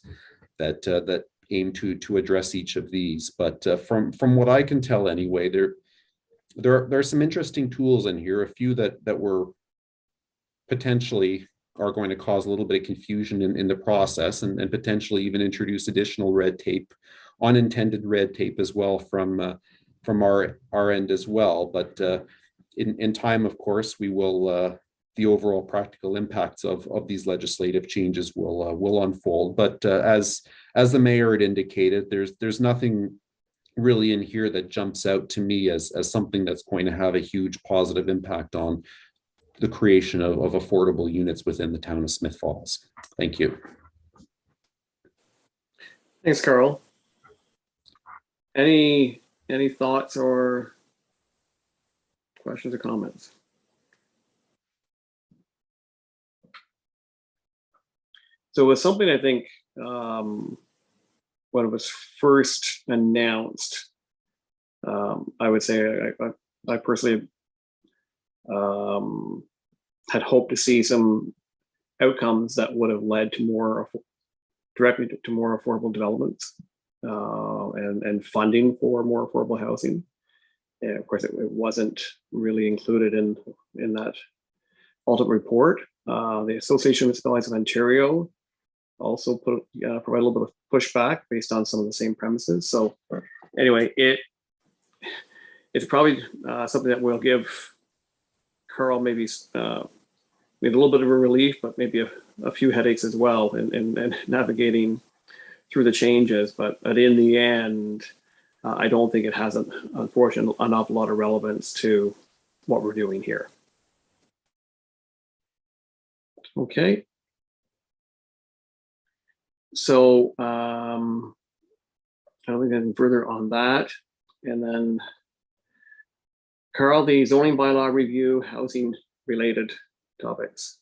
Speaker 5: that aim to address each of these. But from what I can tell anyway, there are some interesting tools in here, a few that were potentially are going to cause a little bit of confusion in the process, and potentially even introduce additional red tape, unintended red tape as well from our end as well. But in time, of course, we will the overall practical impacts of these legislative changes will unfold. But as the mayor had indicated, there's nothing really in here that jumps out to me as something that's going to have a huge positive impact on the creation of affordable units within the town of Smith Falls. Thank you.
Speaker 1: Thanks, Carl. Any thoughts or questions or comments? So it was something I think when it was first announced, I would say I personally had hoped to see some outcomes that would have led to directly to more affordable developments and funding for more affordable housing. And of course, it wasn't really included in that ultimate report. The Association of Municipalities of Ontario also provide a little bit of pushback based on some of the same premises. So anyway, it's probably something that will give Carl maybe made a little bit of a relief, but maybe a few headaches as well in navigating through the changes. But in the end, I don't think it has, unfortunately, an awful lot of relevance to what we're doing here. Okay. So I don't think anything further on that. And then Carl, the zoning bylaw review, housing related topics.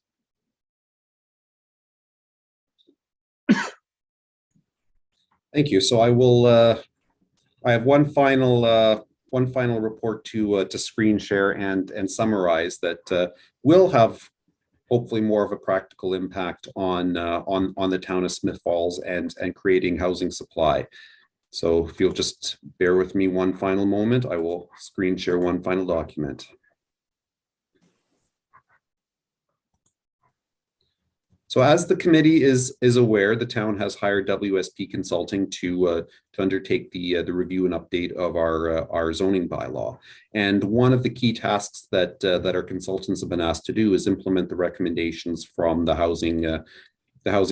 Speaker 5: Thank you. So I will. I have one final report to screen share and summarize that will have hopefully more of a practical impact on the town of Smith Falls and creating housing supply. So if you'll just bear with me one final moment, I will screen share one final document. So as the committee is aware, the town has hired WSP Consulting to undertake the review and update of our zoning bylaw. And one of the key tasks that our consultants have been asked to do is implement the recommendations from the housing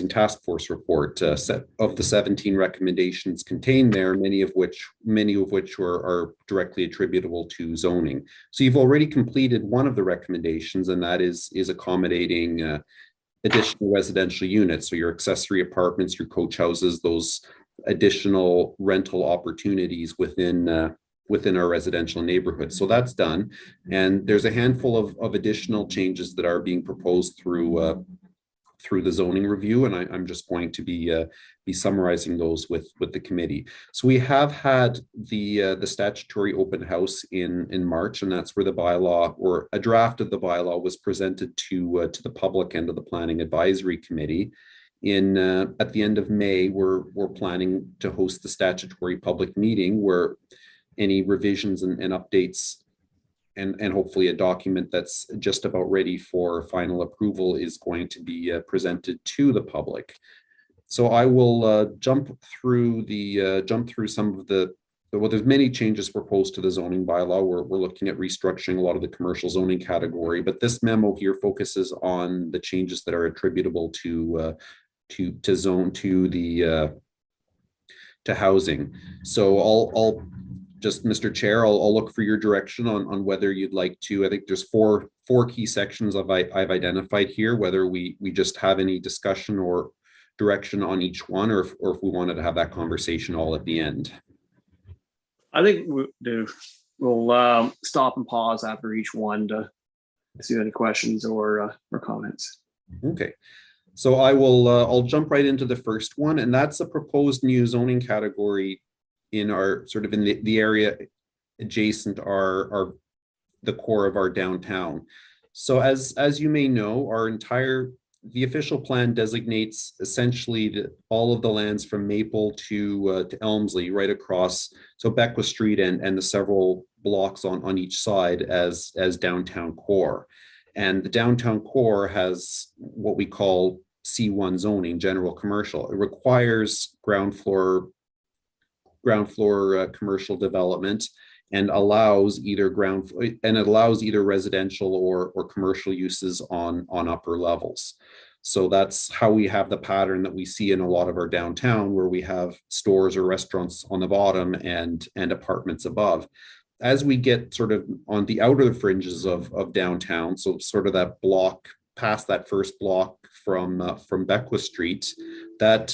Speaker 5: task force report. Set of the 17 recommendations contained there, many of which are directly attributable to zoning. So you've already completed one of the recommendations, and that is accommodating additional residential units, so your accessory apartments, your coach houses, those additional rental opportunities within our residential neighborhoods. So that's done, and there's a handful of additional changes that are being proposed through the zoning review, and I'm just going to be summarizing those with the committee. So we have had the statutory open house in March, and that's where the bylaw, or a draft of the bylaw, was presented to the public and to the Planning Advisory Committee. At the end of May, we're planning to host the statutory public meeting where any revisions and updates and hopefully a document that's just about ready for final approval is going to be presented to the public. So I will jump through some of well, there's many changes proposed to the zoning bylaw. We're looking at restructuring a lot of the commercial zoning category, but this memo here focuses on the changes that are attributable to housing. So I'll just, Mr. Chair, I'll look for your direction on whether you'd like to. I think there's four key sections I've identified here, whether we just have any discussion or direction on each one, or if we wanted to have that conversation all at the end.
Speaker 1: I think we'll stop and pause after each one to see any questions or comments.
Speaker 5: Okay. So I'll jump right into the first one, and that's a proposed new zoning category in our sort of in the area adjacent the core of our downtown. So as you may know, the official plan designates essentially all of the lands from Maple to Elmsley right across, so Beckwith Street and the several blocks on each side as downtown core. And the downtown core has what we call C1 zoning, general commercial. It requires ground floor commercial development and allows either residential or commercial uses on upper levels. So that's how we have the pattern that we see in a lot of our downtown, where we have stores or restaurants on the bottom and apartments above. As we get sort of on the outer fringes of downtown, so sort of that block past that first block from Beckwith Street, that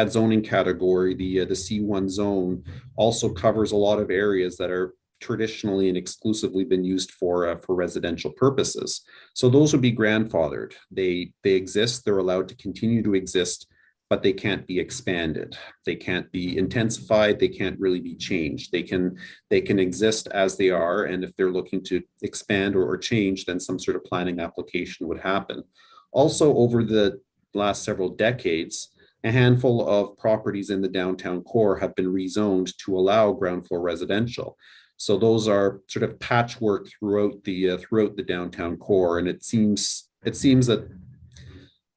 Speaker 5: zoning category, the C1 zone, also covers a lot of areas that are traditionally and exclusively been used for residential purposes. So those would be grandfathered. They exist, they're allowed to continue to exist, but they can't be expanded. They can't be intensified. They can't really be changed. They can exist as they are, and if they're looking to expand or change, then some sort of planning application would happen. Also, over the last several decades, a handful of properties in the downtown core have been rezoned to allow ground floor residential. So those are sort of patchwork throughout the downtown core, and it seems that.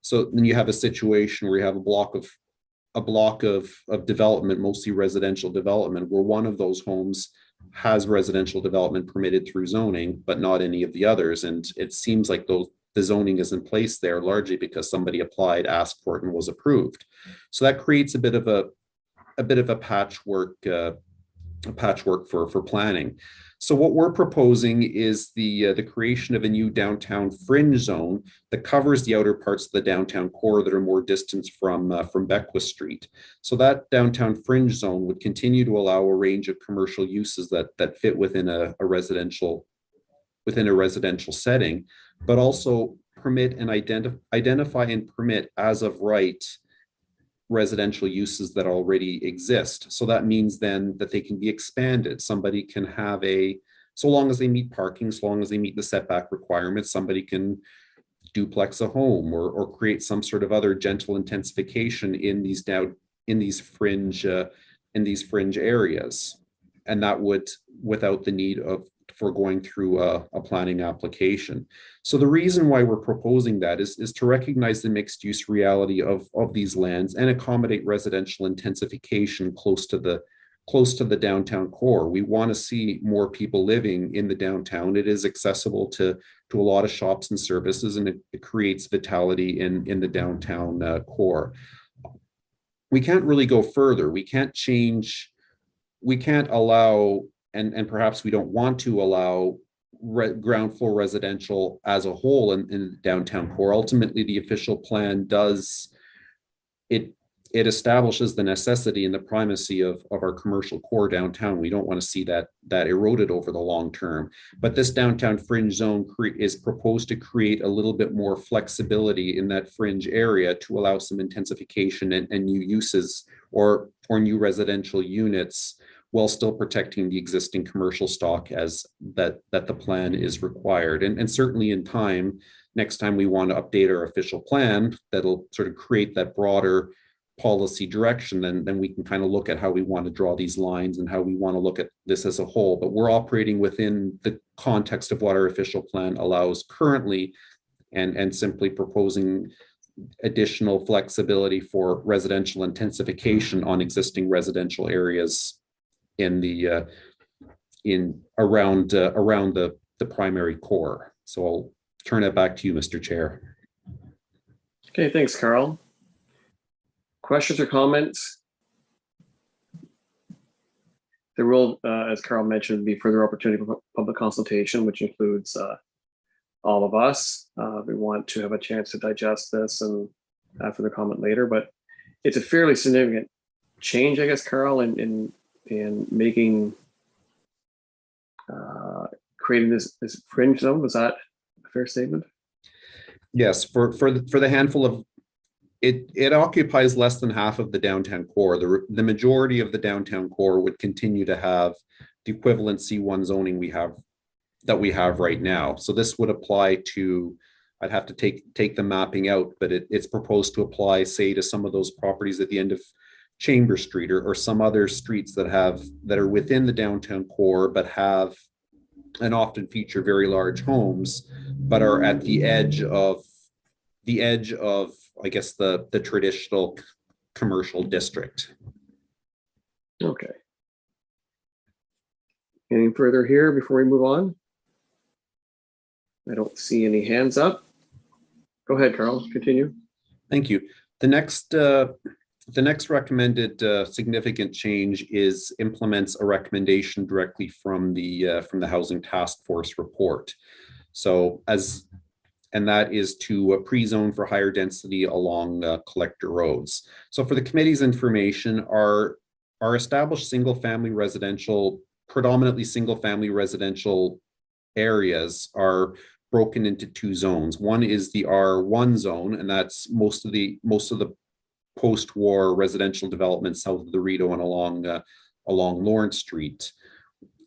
Speaker 5: So then you have a situation where you have a block of development, mostly residential development, where one of those homes has residential development permitted through zoning, but not any of the others. And it seems like the zoning is in place there largely because somebody applied, asked for it, and was approved. So that creates a bit of a patchwork for planning. So what we're proposing is the creation of a new downtown fringe zone that covers the outer parts of the downtown core that are more distant from Beckwith Street. So that downtown fringe zone would continue to allow a range of commercial uses that fit within a residential setting, but also permit and identify and permit as of right residential uses that already exist. So that means then that they can be expanded. Somebody can have so long as they meet parking, so long as they meet the setback requirements, somebody can duplex a home or create some sort of other gentle intensification in these fringe areas. And that would, without the need for going through a planning application. So the reason why we're proposing that is to recognize the mixed use reality of these lands and accommodate residential intensification close to the downtown core. We want to see more people living in the downtown. It is accessible to a lot of shops and services, and it creates vitality in the downtown core. We can't really go further. We can't allow, and perhaps we don't want to allow ground floor residential as a whole in the downtown core. Ultimately, the official plan it establishes the necessity and the primacy of our commercial core downtown. We don't want to see that eroded over the long term. But this downtown fringe zone is proposed to create a little bit more flexibility in that fringe area to allow some intensification and new uses or new residential units, while still protecting the existing commercial stock as that the plan is required. And certainly in time, next time we want to update our official plan, that'll sort of create that broader policy direction, then we can kind of look at how we want to draw these lines and how we want to look at this as a whole. But we're operating within the context of what our official plan allows currently, and simply proposing additional flexibility for residential intensification on existing residential areas around the primary core. So I'll turn it back to you, Mr. Chair.
Speaker 1: Okay, thanks, Carl. Questions or comments? There will, as Carl mentioned, be further opportunity for public consultation, which includes all of us. We want to have a chance to digest this and have further comment later, but it's a fairly significant change, I guess, Carl, in making, creating this fringe zone. Was that a fair statement?
Speaker 5: Yes, for the handful of, it occupies less than half of the downtown core. The majority of the downtown core would continue to have the equivalent C1 zoning we have right now. So this would apply to, I'd have to take the mapping out, but it's proposed to apply, say, to some of those properties at the end of Chamber Street or some other streets that are within the downtown core, but have and often feature very large homes, but are at the edge of I guess the traditional commercial district.
Speaker 1: Okay. Anything further here before we move on? I don't see any hands up. Go ahead, Carl, continue.
Speaker 5: Thank you. The next recommended significant change implements a recommendation directly from the Housing Task Force report. So and that is to pre-zone for higher density along collector roads. So for the committee's information, our established predominantly single-family residential areas are broken into two zones. One is the R1 zone, and that's most of the post-war residential development south of the Rideau and along Lawrence Street.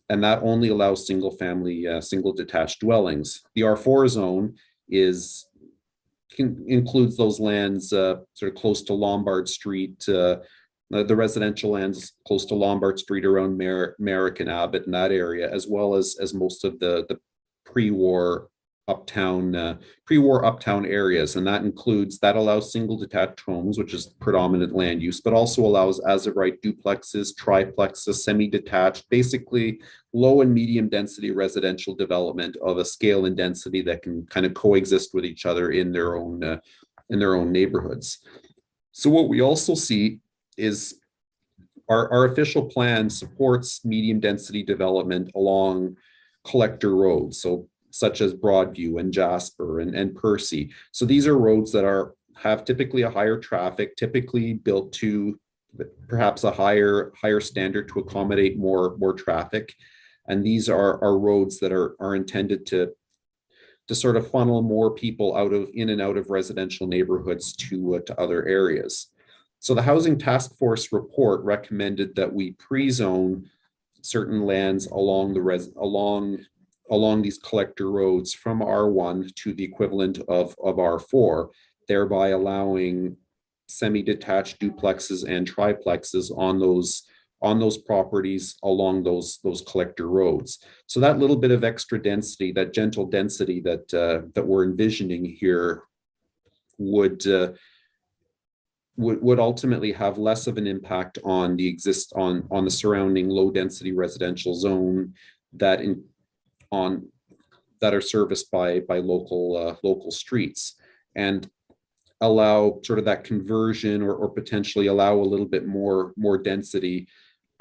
Speaker 5: And that only allows single-family, single detached dwellings. The R4 zone includes those lands sort of close to Lombard Street, the residential lands close to Lombard Street around Merrick and Abbott in that area, as well as most of the pre-war pre-war uptown areas, and that allows single detached homes, which is predominant land use, but also allows as of right duplexes, triplexes, semi-detached, basically low and medium density residential development of a scale and density that can kind of coexist with each other in their own neighborhoods. So what we also see is our official plan supports medium density development along collector roads, such as Broadview and Jasper and Percy. So these are roads that have typically a higher traffic, typically built to perhaps a higher standard to accommodate more traffic. And these are roads that are intended to sort of funnel more people in and out of residential neighborhoods to other areas. So the Housing Task Force report recommended that we pre-zone certain lands along these collector roads from R1 to the equivalent of R4, thereby allowing semi-detached duplexes and triplexes on those properties along those collector roads. So that little bit of extra density, that gentle density that we're envisioning here would ultimately have less of an impact on the surrounding low density residential zone that are serviced by local streets, and allow sort of that conversion or potentially allow a little bit more density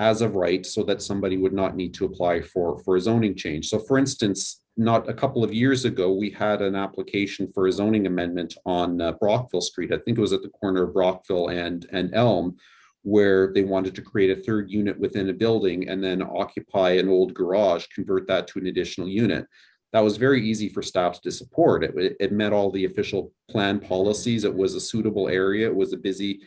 Speaker 5: as of right, so that somebody would not need to apply for a zoning change. So for instance, not a couple of years ago, we had an application for a zoning amendment on Brockville Street. I think it was at the corner of Brockville and Elm, where they wanted to create a third unit within a building and then occupy an old garage, convert that to an additional unit. That was very easy for staff to support. It met all the official plan policies. It was a suitable area. It was a busy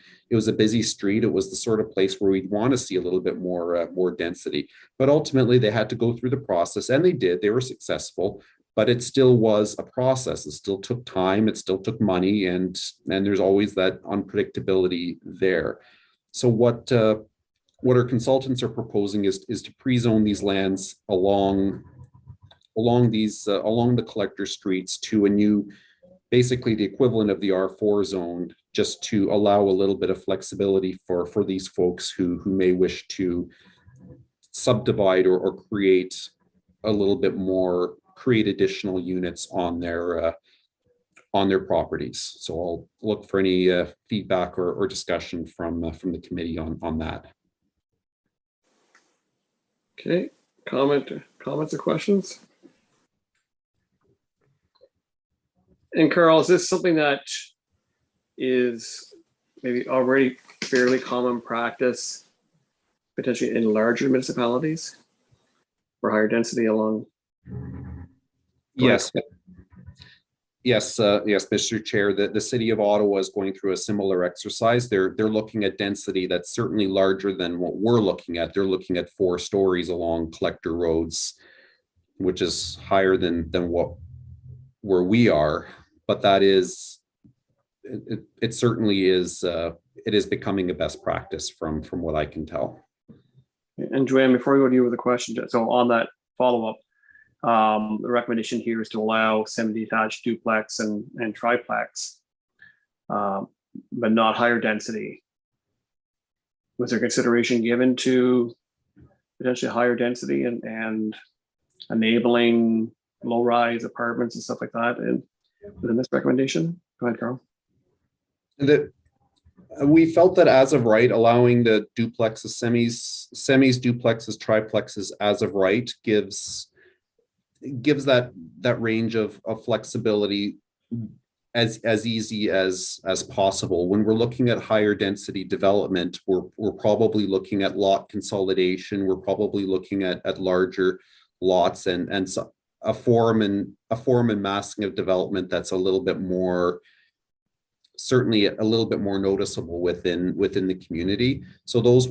Speaker 5: street. It was the sort of place where we'd want to see a little bit more density. But ultimately, they had to go through the process, and they did. They were successful, but it still was a process. It still took time. It still took money, and there's always that unpredictability there. So what our consultants are proposing is to pre-zone these lands along the collector streets to a new, basically the equivalent of the R4 zone, just to allow a little bit of flexibility for these folks who may wish to subdivide or create a little bit more, create additional units on their properties. So I'll look for any feedback or discussion from the committee on that.
Speaker 1: Okay, comments or questions? And Carl, is this something that is maybe already fairly common practice, potentially in larger municipalities for higher density along?
Speaker 5: Yes. Yes, Mr. Chair, the city of Ottawa is going through a similar exercise. They're looking at density that's certainly larger than what we're looking at. They're looking at 4 stories along collector roads, which is higher than where we are. But that is, it certainly is, it is becoming a best practice from what I can tell.
Speaker 1: And Joanne, before we go to you with a question, so on that follow-up, the recommendation here is to allow semi-detached duplex and triplex, but not higher density. Was there consideration given to potentially higher density and enabling low-rise apartments and stuff like that within this recommendation? Go ahead, Carl.
Speaker 5: We felt that as of right, allowing the duplexes, semis, duplexes, triplexes as of right gives that range of flexibility as easy as possible. When we're looking at higher density development, we're probably looking at lot consolidation. We're probably looking at larger lots and a form and masking of development that's a little bit more, certainly a little bit more noticeable within the community. So those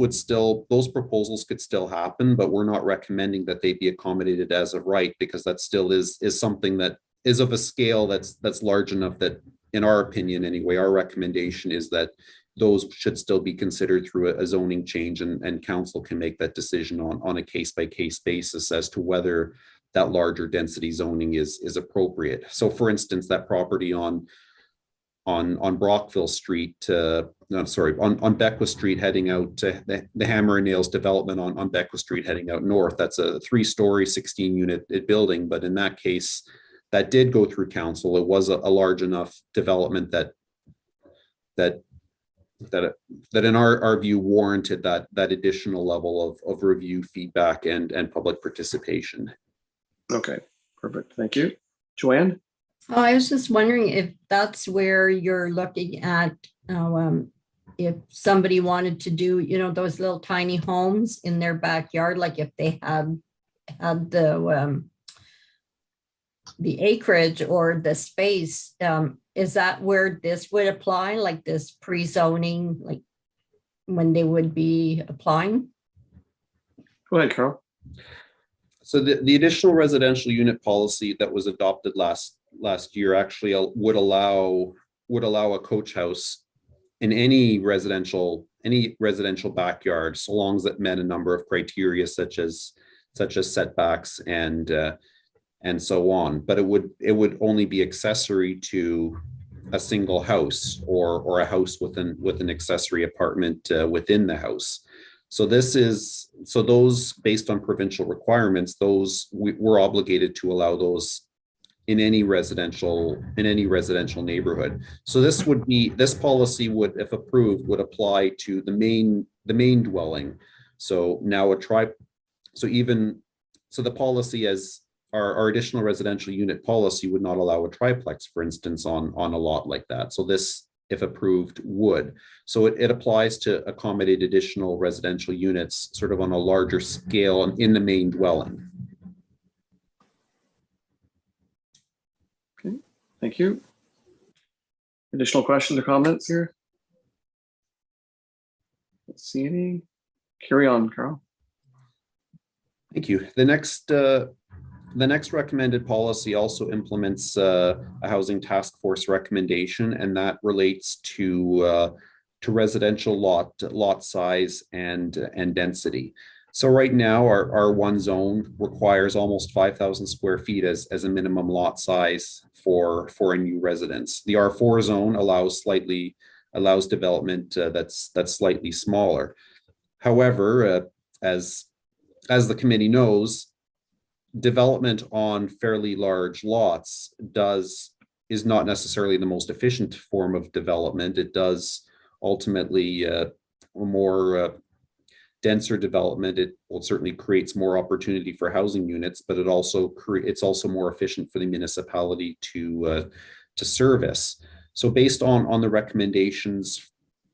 Speaker 5: proposals could still happen, but we're not recommending that they be accommodated as of right, because that still is something that is of a scale that's large enough that, in our opinion anyway, our recommendation is that those should still be considered through a zoning change, and council can make that decision on a case-by-case basis as to whether that larger density zoning is appropriate. So for instance, that property on Brockville Street, on Beckwith Street heading out to the Hammer and Nails development on Beckwith Street heading out north. That's a 3-story, 16-unit building. But in that case, that did go through council. It was a large enough development that in our view warranted that additional level of review, feedback, and public participation.
Speaker 1: Okay, perfect. Thank you. Joanne?
Speaker 7: Oh, I was just wondering if that's where you're looking at, if somebody wanted to do, you know, those little tiny homes in their backyard, like if they had the acreage or the space, is that where this would apply, like this pre-zoning, like when they would be applying?
Speaker 1: Go ahead, Carol.
Speaker 5: So the additional residential unit policy that was adopted last year actually would allow a coach house in any residential backyard, so long as it met a number of criteria such as setbacks and so on. But it would only be accessory to a single house or a house with an accessory apartment within the house. So those based on provincial requirements, we're obligated to allow those in any residential neighborhood. So this policy would, if approved, would apply to the main dwelling. So now the policy as our additional residential unit policy would not allow a triplex, for instance, on a lot like that. So this, if approved, would. So it applies to accommodate additional residential units sort of on a larger scale and in the main dwelling.
Speaker 1: Okay, thank you. Additional questions or comments here? Let's see any. Carry on, Carl.
Speaker 5: Thank you. The next recommended policy also implements a housing task force recommendation, and that relates to residential lot size and density. So right now, our one zone requires almost 5,000 square feet as a minimum lot size for a new residence. The R4 zone allows development that's slightly smaller. However, as the committee knows, development on fairly large lots is not necessarily the most efficient form of development. It does ultimately more denser development. It certainly creates more opportunity for housing units, but it's also more efficient for the municipality to service. So based on the recommendations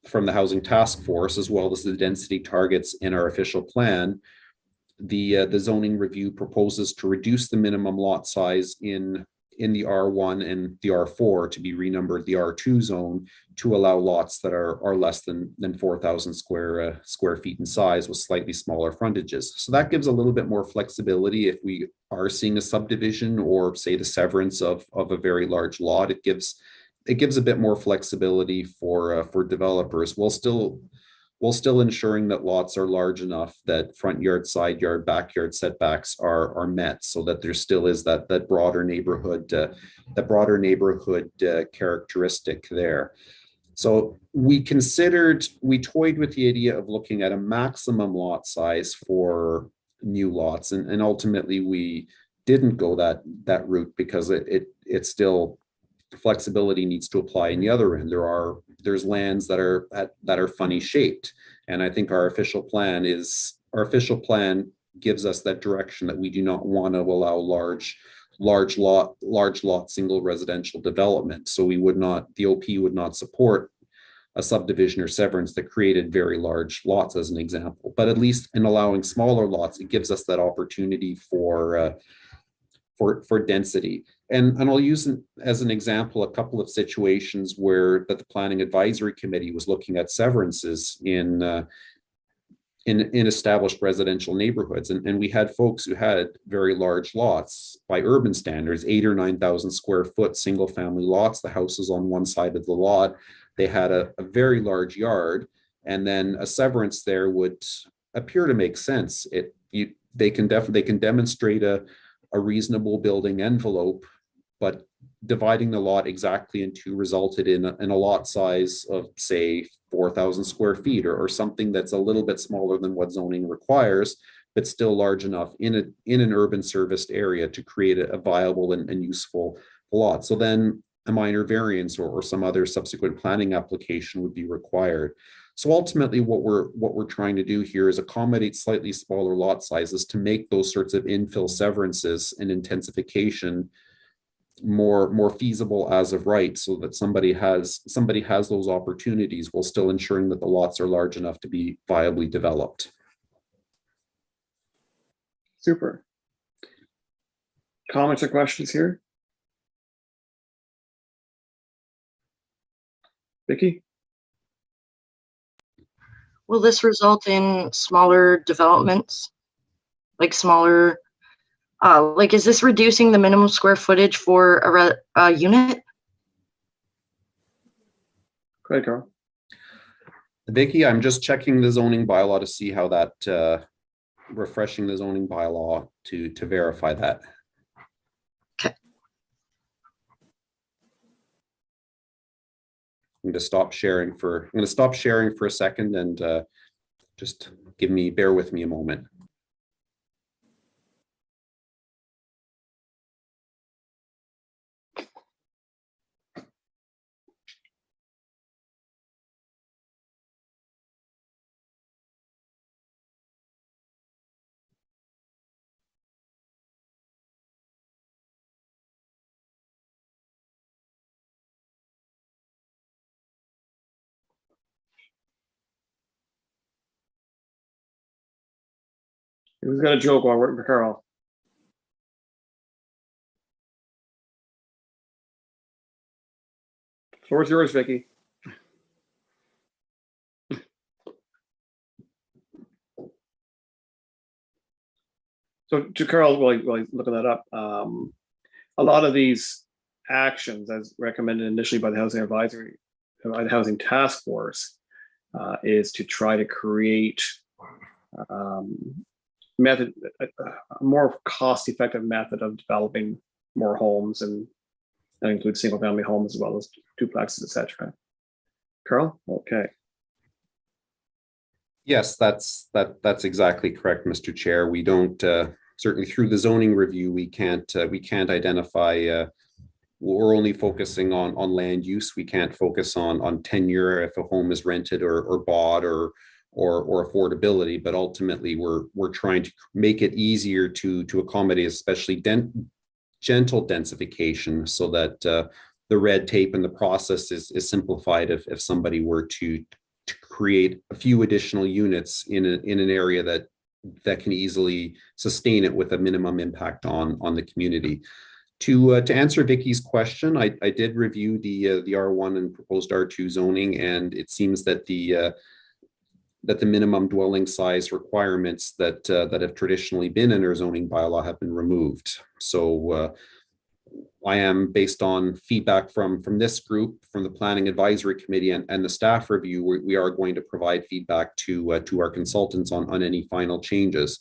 Speaker 5: from the housing task force, as well as the density targets in our official plan, the zoning review proposes to reduce the minimum lot size in the R1 and the R4 to be renumbered the R2 zone to allow lots that are less than 4,000 square feet in size with slightly smaller frontages. So that gives a little bit more flexibility if we are seeing a subdivision or say the severance of a very large lot. It gives a bit more flexibility for developers while still ensuring that lots are large enough that front yard, side yard, backyard setbacks are met, so that there still is that broader neighborhood characteristic there. So we toyed with the idea of looking at a maximum lot size for new lots, and ultimately we didn't go that route because it's still flexibility needs to apply in the other end. There's lands that are funny shaped, and I think our official plan gives us that direction that we do not want to allow large lot single residential development. So the OP would not support a subdivision or severance that created very large lots, as an example. But at least in allowing smaller lots, it gives us that opportunity for density. And I'll use as an example a couple of situations where the Planning Advisory Committee was looking at severances in established residential neighborhoods, and we had folks who had very large lots by urban standards, 8,000 or 9,000 square foot single family lots. The house is on one side of the lot. They had a very large yard, and then a severance there would appear to make sense. They can demonstrate a a reasonable building envelope, but dividing the lot exactly in two resulted in a lot size of, say, 4,000 square feet, or something that's a little bit smaller than what zoning requires, but still large enough in an urban serviced area to create a viable and useful lot. So then a minor variance or some other subsequent planning application would be required. So ultimately, what we're trying to do here is accommodate slightly smaller lot sizes to make those sorts of infill severances and intensification more feasible as of right, so that somebody has those opportunities while still ensuring that the lots are large enough to be viably developed.
Speaker 1: Super. Comments or questions here? Vicky?
Speaker 3: Will this result in smaller developments? Like smaller, like is this reducing the minimum square footage for a unit?
Speaker 1: Go ahead, Carl.
Speaker 5: Vicky, I'm just checking the zoning bylaw to see how that, refreshing the zoning bylaw to verify that.
Speaker 3: Okay.
Speaker 5: I'm going to stop sharing for a second, and just bear with me a moment.
Speaker 1: Who's got a joke while working for Carl? Floor's yours, Vicky. So to Carl, while he's looking that up, a lot of these actions, as recommended initially by the Housing Task Force, is to try to create a more cost-effective method of developing more homes, and that includes single-family homes as well as duplexes, etc. Carl, okay.
Speaker 5: Yes, that's exactly correct, Mr. Chair. We don't certainly through the zoning review we can't identify. We're only focusing on land use. We can't focus on tenure if a home is rented or bought or affordability. But ultimately, we're trying to make it easier to accommodate, especially gentle densification, so that the red tape and the process is simplified if somebody were to create a few additional units in an area that can easily sustain it with a minimum impact on the community. To answer Vicky's question, I did review the R1 and proposed R2 zoning, and it seems that the minimum dwelling size requirements that have traditionally been in our zoning bylaw have been removed. So I am, based on feedback from this group, from the Planning Advisory Committee and the staff review, we are going to provide feedback to our consultants on any final changes.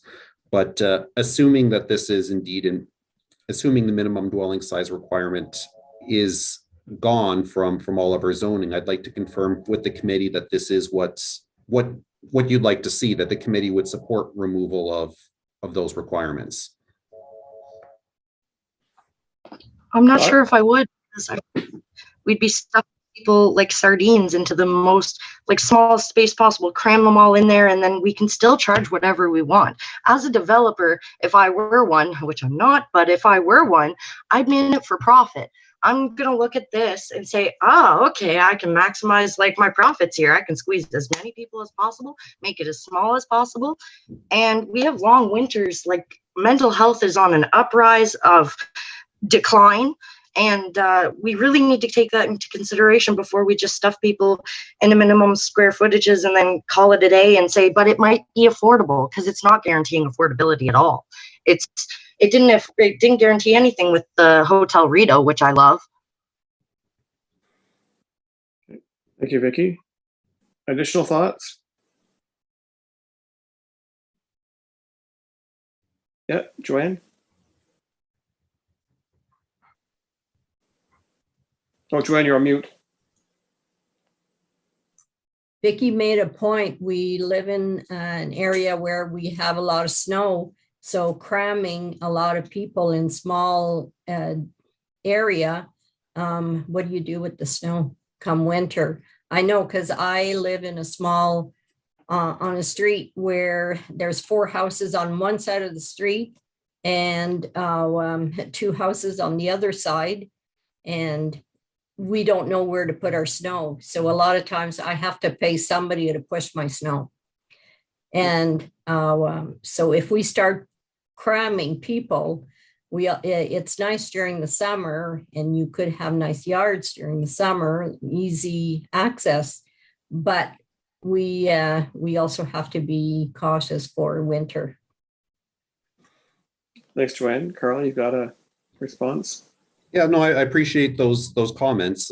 Speaker 5: But assuming that this is indeed assuming the minimum dwelling size requirement is gone from all of our zoning, I'd like to confirm with the committee that this is what you'd like to see, that the committee would support removal of those requirements.
Speaker 3: I'm not sure if I would, because we'd be stuck people like sardines into the most smallest space possible, cram them all in there, and then we can still charge whatever we want. As a developer, if I were one, which I'm not, but if I were one, I'd be in it for profit. I'm going to look at this and say, oh, okay, I can maximize my profits here. I can squeeze as many people as possible, make it as small as possible. And we have long winters, mental health is on an uprise of decline. And we really need to take that into consideration before we just stuff people into minimum square footages and then call it a day and say, but it might be affordable, because it's not guaranteeing affordability at all. It didn't guarantee anything with the Hotel Rideau, which I love.
Speaker 1: Thank you, Vicky. Additional thoughts? Yeah, Joanne? Oh, Joanne, you're on mute.
Speaker 7: Vicky made a point. We live in an area where we have a lot of snow. So cramming a lot of people in small area, what do you do with the snow come winter? I know because I live in a small, on a street where there's 4 houses on one side of the street and 2 houses on the other side. And we don't know where to put our snow. So a lot of times I have to pay somebody to push my snow. And so if we start cramming people, it's nice during the summer and you could have nice yards during the summer, easy access, but we also have to be cautious for winter.
Speaker 1: Thanks, Joanne. Carl, you got a response?
Speaker 5: Yeah, no, I appreciate those comments.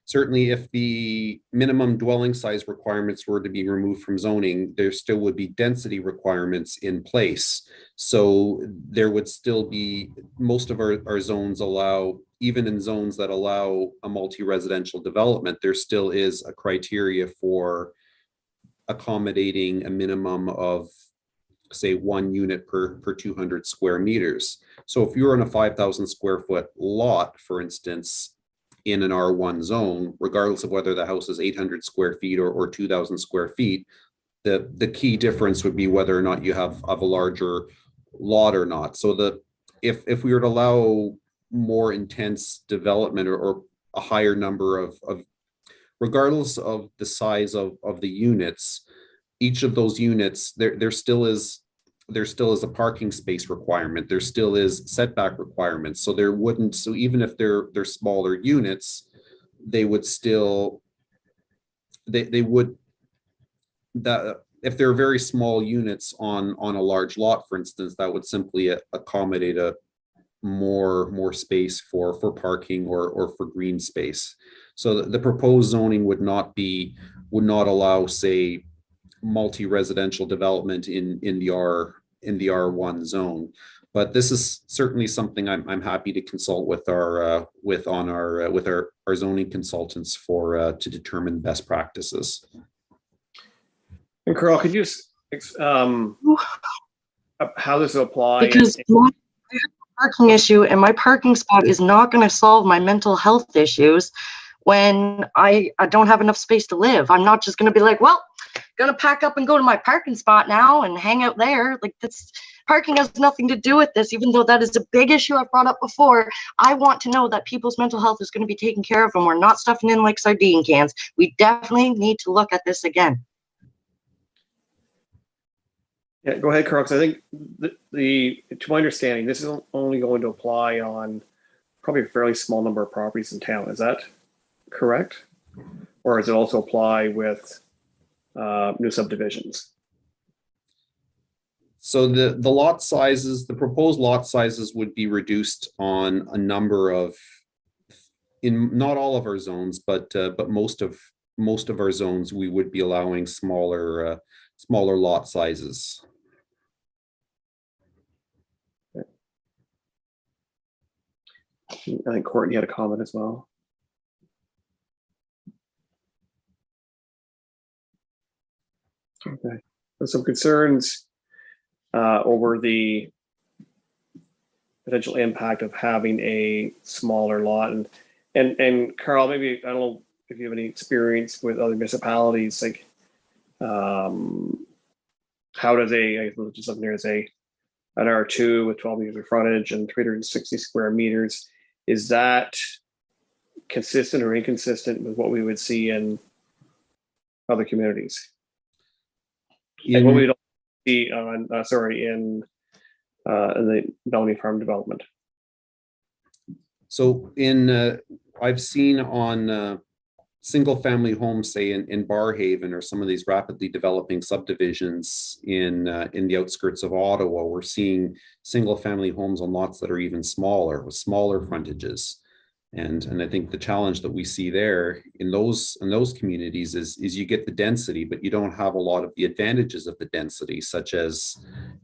Speaker 5: Certainly, if the minimum dwelling size requirements were to be removed from zoning, there still would be density requirements in place. So there would still be, most of our zones allow, even in zones that allow a multi-residential development, there still is a criteria for accommodating a minimum of, say, 1 unit per 200 square meters. So if you're in a 5,000 square foot lot, for instance, in an R1 zone, regardless of whether the house is 800 square feet or 2,000 square feet, the key difference would be whether or not you have a larger lot or not. So if we were to allow more intense development or a higher number of regardless of the size of the units, each of those units, there still is a parking space requirement. There still is setback requirements. So there wouldn't, so even if they're smaller units, they would still, they would, that if they're very small units on a large lot, for instance, that would simply accommodate a more space for parking or for green space. So the proposed zoning would not allow, say, multi-residential development in the R1 zone. But this is certainly something I'm happy to consult with our zoning consultants for to determine best practices.
Speaker 1: And Carl, could you how this will apply?
Speaker 3: Because my parking issue and my parking spot is not going to solve my mental health issues when I don't have enough space to live. I'm not just going to be like, well, gonna pack up and go to my parking spot now and hang out there. Like, that's, parking has nothing to do with this, even though that is a big issue I've brought up before. I want to know that people's mental health is going to be taken care of and we're not stuffing in like sardine cans. We definitely need to look at this again.
Speaker 1: Yeah, go ahead, Carl, because I think to my understanding, this is only going to apply on probably a fairly small number of properties in town. Is that correct? Or does it also apply with new subdivisions?
Speaker 5: So the lot sizes, the proposed lot sizes would be reduced on a number of, in not all of our zones, but most of our zones, we would be allowing smaller lot sizes.
Speaker 1: I think Courtney had a comment as well. Okay, there's some concerns over the potential impact of having a smaller lot, and Carl, maybe I don't know if you have any experience with other municipalities, like how does just something there as an R2 with 12 meters of frontage and 360 square meters, is that consistent or inconsistent with what we would see in other communities? And what we don't see on, in the Bellamy Farm development.
Speaker 5: So I've seen on single family homes, say in Barhaven or some of these rapidly developing subdivisions in the outskirts of Ottawa, we're seeing single family homes on lots that are even smaller, with smaller frontages. And I think the challenge that we see there in those communities is you get the density, but you don't have a lot of the advantages of the density, such as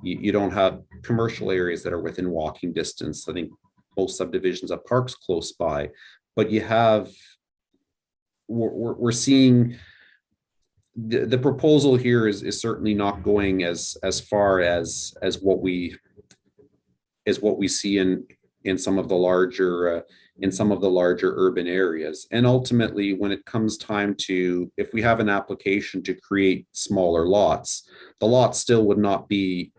Speaker 5: you don't have commercial areas that are within walking distance. I think most subdivisions have parks close by, but you have we're seeing the proposal here is certainly not going as far as what we see in some of the larger urban areas. And ultimately, when it comes time to, if we have an application to create smaller lots, the lots still would not be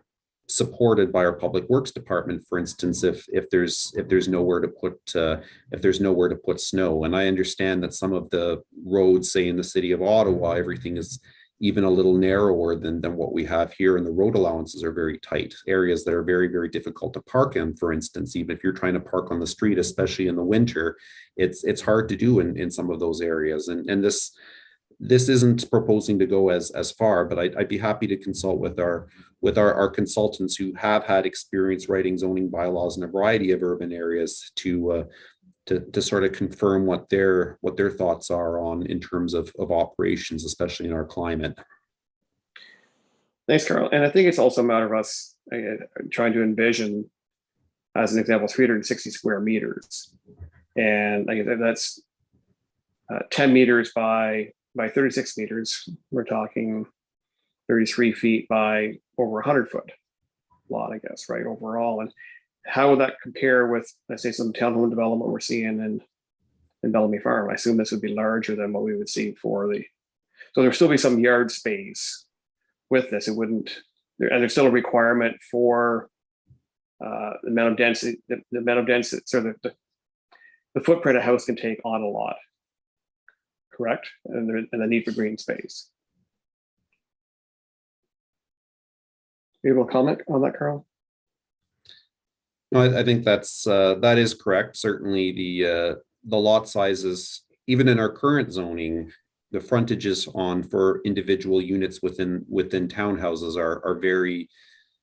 Speaker 5: supported by our public works department, for instance, if there's nowhere to put snow. And I understand that some of the roads, say in the city of Ottawa, everything is even a little narrower than what we have here, and the road allowances are very tight. Areas that are very, very difficult to park in, for instance, even if you're trying to park on the street, especially in the winter, it's hard to do in some of those areas. And this isn't proposing to go as far, but I'd be happy to consult with our consultants who have had experience writing zoning bylaws in a variety of urban areas to sort of confirm what their thoughts are on in terms of operations, especially in our climate.
Speaker 1: Thanks, Carl. And I think it's also a matter of us trying to envision, as an example, 360 square meters. And like that's 10 meters by 36 meters. We're talking 33 feet by over 100 foot lot, I guess, right, overall. And how would that compare with, let's say, some townhome development we're seeing in Bellamy Farm? I assume this would be larger than what we would see for so there'd still be some yard space with this. It wouldn't, and there's still a requirement for the amount of density, so the footprint a house can take on a lot, correct? And the need for green space. You able to comment on that, Carl?
Speaker 5: No, I think that is correct. Certainly the lot sizes, even in our current zoning, the frontages for individual units within townhouses are very,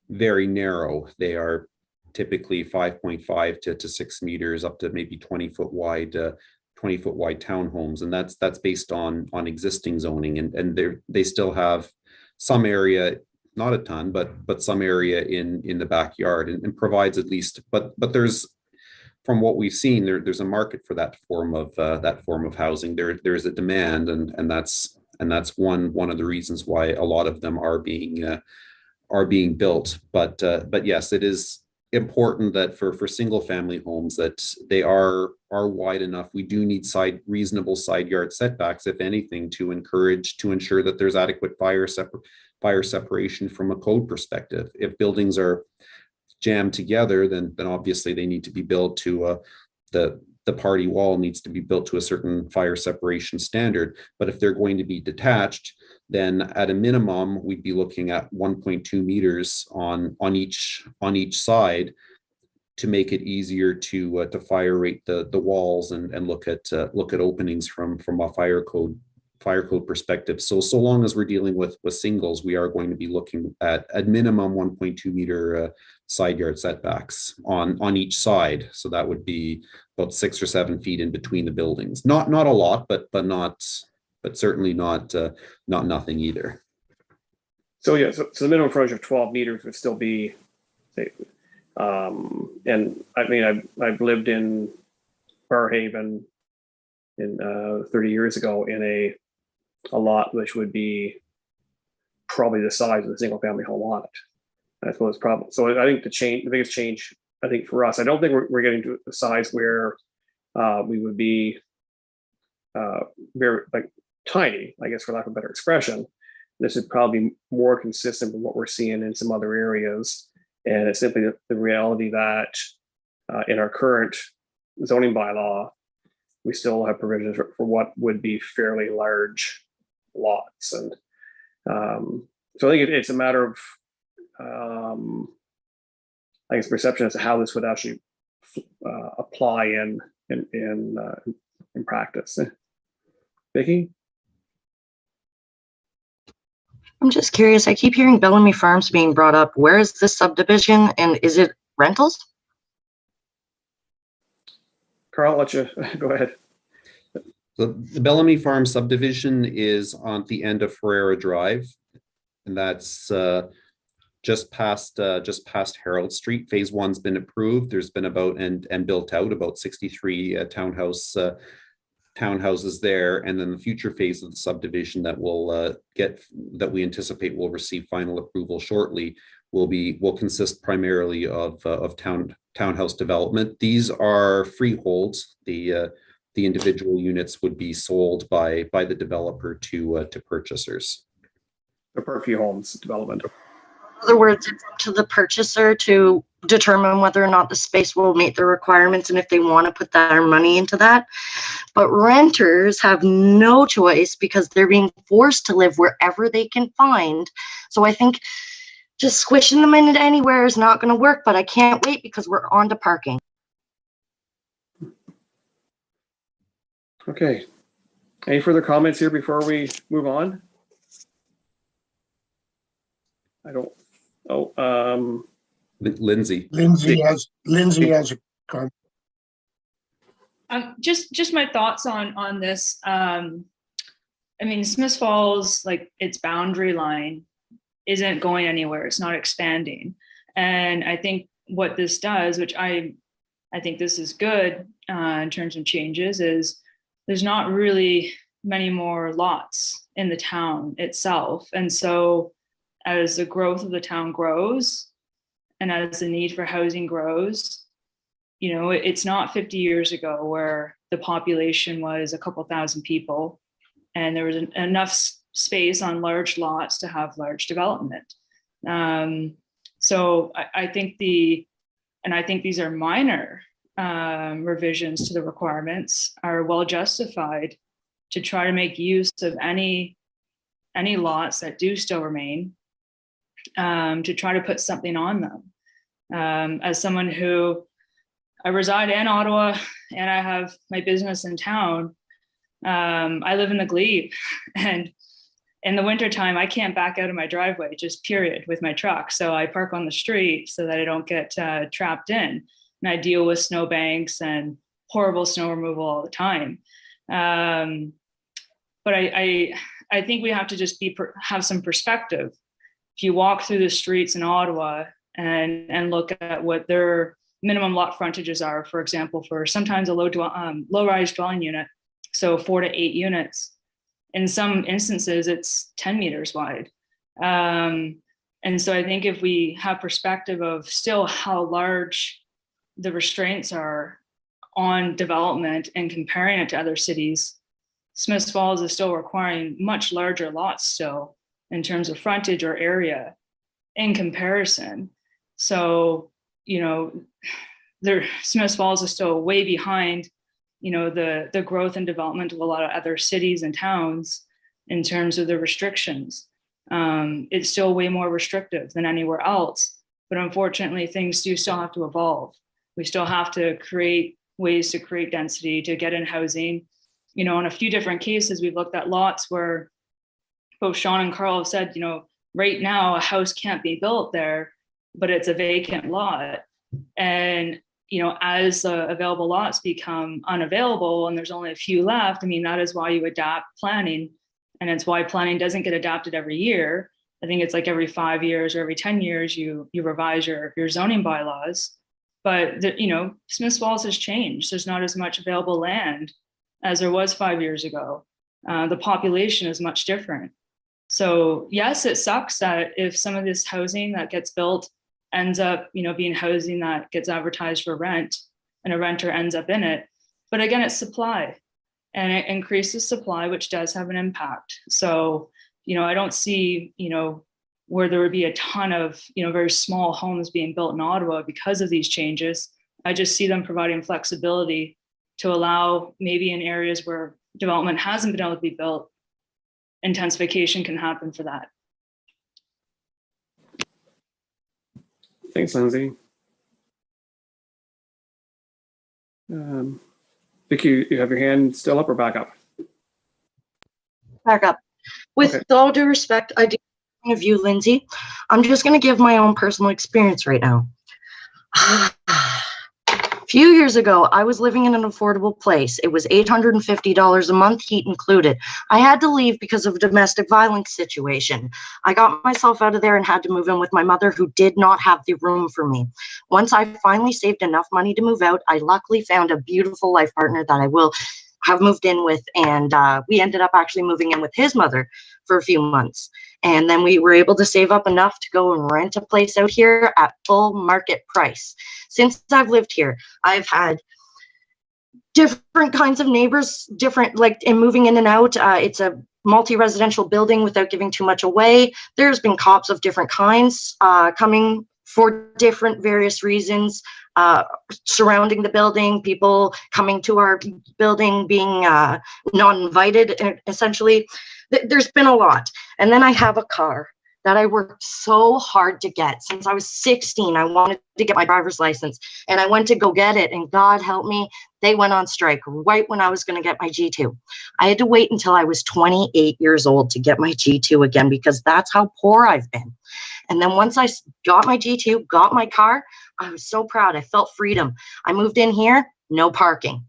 Speaker 5: very narrow. They are typically 5.5 to 6 meters, up to maybe 20-foot wide townhomes, and that's based on existing zoning, and they still have some area, not a ton, but some area in the backyard, and provides at least, but there's, from what we've seen, there's a market for that form of housing. There's a demand, and that's one of the reasons why a lot of them are being built. But yes, it is important that for single family homes that they are wide enough. We do need reasonable side yard setbacks, if anything, to ensure that there's adequate fire separation from a code perspective. If buildings are jammed together, then obviously they need to be built to the party wall needs to be built to a certain fire separation standard. But if they're going to be detached, then at a minimum, we'd be looking at 1.2 meters on each side to make it easier to fire rate the walls and look at openings from a fire code perspective. So long as we're dealing with singles, we are going to be looking at minimum 1.2 meter side yard setbacks on each side. So that would be about 6 or 7 feet in between the buildings. Not a lot, but certainly not nothing either.
Speaker 1: So yeah, so the minimum frontage of 12 meters would still be, say, and I mean, I've lived in Barrhaven in 30 years ago in a lot which would be probably the size of the single family home on it. I suppose probably. So I think the biggest change, I think for us, I don't think we're getting to a size where we would be very like tiny, I guess, for lack of a better expression. This is probably more consistent with what we're seeing in some other areas. And it's simply the reality that in our current zoning bylaw, we still have provisions for what would be fairly large lots. And so I think it's a matter of, I guess, perception as to how this would actually apply in practice. Vicki?
Speaker 3: I'm just curious. I keep hearing Bellamy Farms being brought up. Where is this subdivision, and is it rentals?
Speaker 1: Carl, I'll let you go ahead.
Speaker 5: The Bellamy Farms subdivision is on the end of Ferreira Drive, and that's just past Harold Street. Phase 1's been approved. There's been and built out about 63 townhouse townhouses there, and then the future phase of the subdivision that that we anticipate will receive final approval shortly will consist primarily of townhouse development. These are freeholds. The individual units would be sold by the developer to purchasers.
Speaker 1: The per few homes development.
Speaker 3: In other words, it's up to the purchaser to determine whether or not the space will meet the requirements and if they want to put their money into that. But renters have no choice because they're being forced to live wherever they can find. So I think just squishing them into anywhere is not going to work, but I can't wait because we're on to parking.
Speaker 1: Okay. Any further comments here before we move on? I don't. Oh,
Speaker 5: Lindsay.
Speaker 6: Lindsay has a comment.
Speaker 8: Just my thoughts on this. I mean, Smiths Falls, like its boundary line isn't going anywhere. It's not expanding. And I think what this does, which I think this is good in terms of changes, is there's not really many more lots in the town itself. And so as the growth of the town grows and as the need for housing grows, you know, it's not 50 years ago where the population was a couple thousand people and there was enough space on large lots to have large development. So I think these are minor revisions to the requirements are well justified to try to make use of any lots that do still remain, to try to put something on them. As someone who I reside in Ottawa and I have my business in town, I live in the glebe, and in the wintertime, I can't back out of my driveway, just period, with my truck. So I park on the street so that I don't get trapped in. And I deal with snowbanks and horrible snow removal all the time. But I think we have to just have some perspective. If you walk through the streets in Ottawa and look at what their minimum lot frontages are, for example, for sometimes a low-rise dwelling unit, so 4 to 8 units. In some instances, it's 10 meters wide. And so I think if we have perspective of still how large the restraints are on development and comparing it to other cities, Smiths Falls is still requiring much larger lots still in terms of frontage or area in comparison. So, you know, Smiths Falls is still way behind, you know, the growth and development of a lot of other cities and towns in terms of the restrictions. It's still way more restrictive than anywhere else, but unfortunately things do still have to evolve. We still have to create ways to create density, to get in housing. You know, in a few different cases, we've looked at lots where both Sean and Carl have said, you know, right now a house can't be built there, but it's a vacant lot. And, you know, as the available lots become unavailable and there's only a few left, I mean, that is why you adapt planning. And it's why planning doesn't get adapted every year. I think it's like every 5 years or every 10 years, you revise your zoning bylaws. But, you know, Smiths Falls has changed. There's not as much available land as there was 5 years ago. The population is much different. So yes, it sucks that if some of this housing that gets built ends up, you know, being housing that gets advertised for rent and a renter ends up in it. But again, it's supply and it increases supply, which does have an impact. So, you know, I don't see, you know, where there would be a ton of, you know, very small homes being built in Ottawa because of these changes. I just see them providing flexibility to allow maybe in areas where development hasn't been able to be built, intensification can happen for that.
Speaker 1: Thanks, Lindsay. Vicky, you have your hand still up or back up?
Speaker 3: Back up. With
Speaker 1: Okay.
Speaker 3: all due respect, I do of you, Lindsay. I'm just going to give my own personal experience right now. A few years ago, I was living in an affordable place. It was $850 a month, heat included. I had to leave because of a domestic violence situation. I got myself out of there and had to move in with my mother, who did not have the room for me. Once I finally saved enough money to move out, I luckily found a beautiful life partner that I will have moved in with, and we ended up actually moving in with his mother for a few months. And then we were able to save up enough to go and rent a place out here at full market price. Since I've lived here, I've had different kinds of neighbors, different, like, in moving in and out. It's a multi-residential building without giving too much away. There's been cops of different kinds coming for different various reasons, surrounding the building, people coming to our building being not invited, essentially. There's been a lot. And then I have a car that I worked so hard to get. Since I was 16, I wanted to get my driver's license, and I went to go get it, and God help me, they went on strike right when I was going to get my G2. I had to wait until I was 28 years old to get my G2 again, because that's how poor I've been. And then once I got my G2, got my car, I was so proud. I felt freedom. I moved in here, no parking.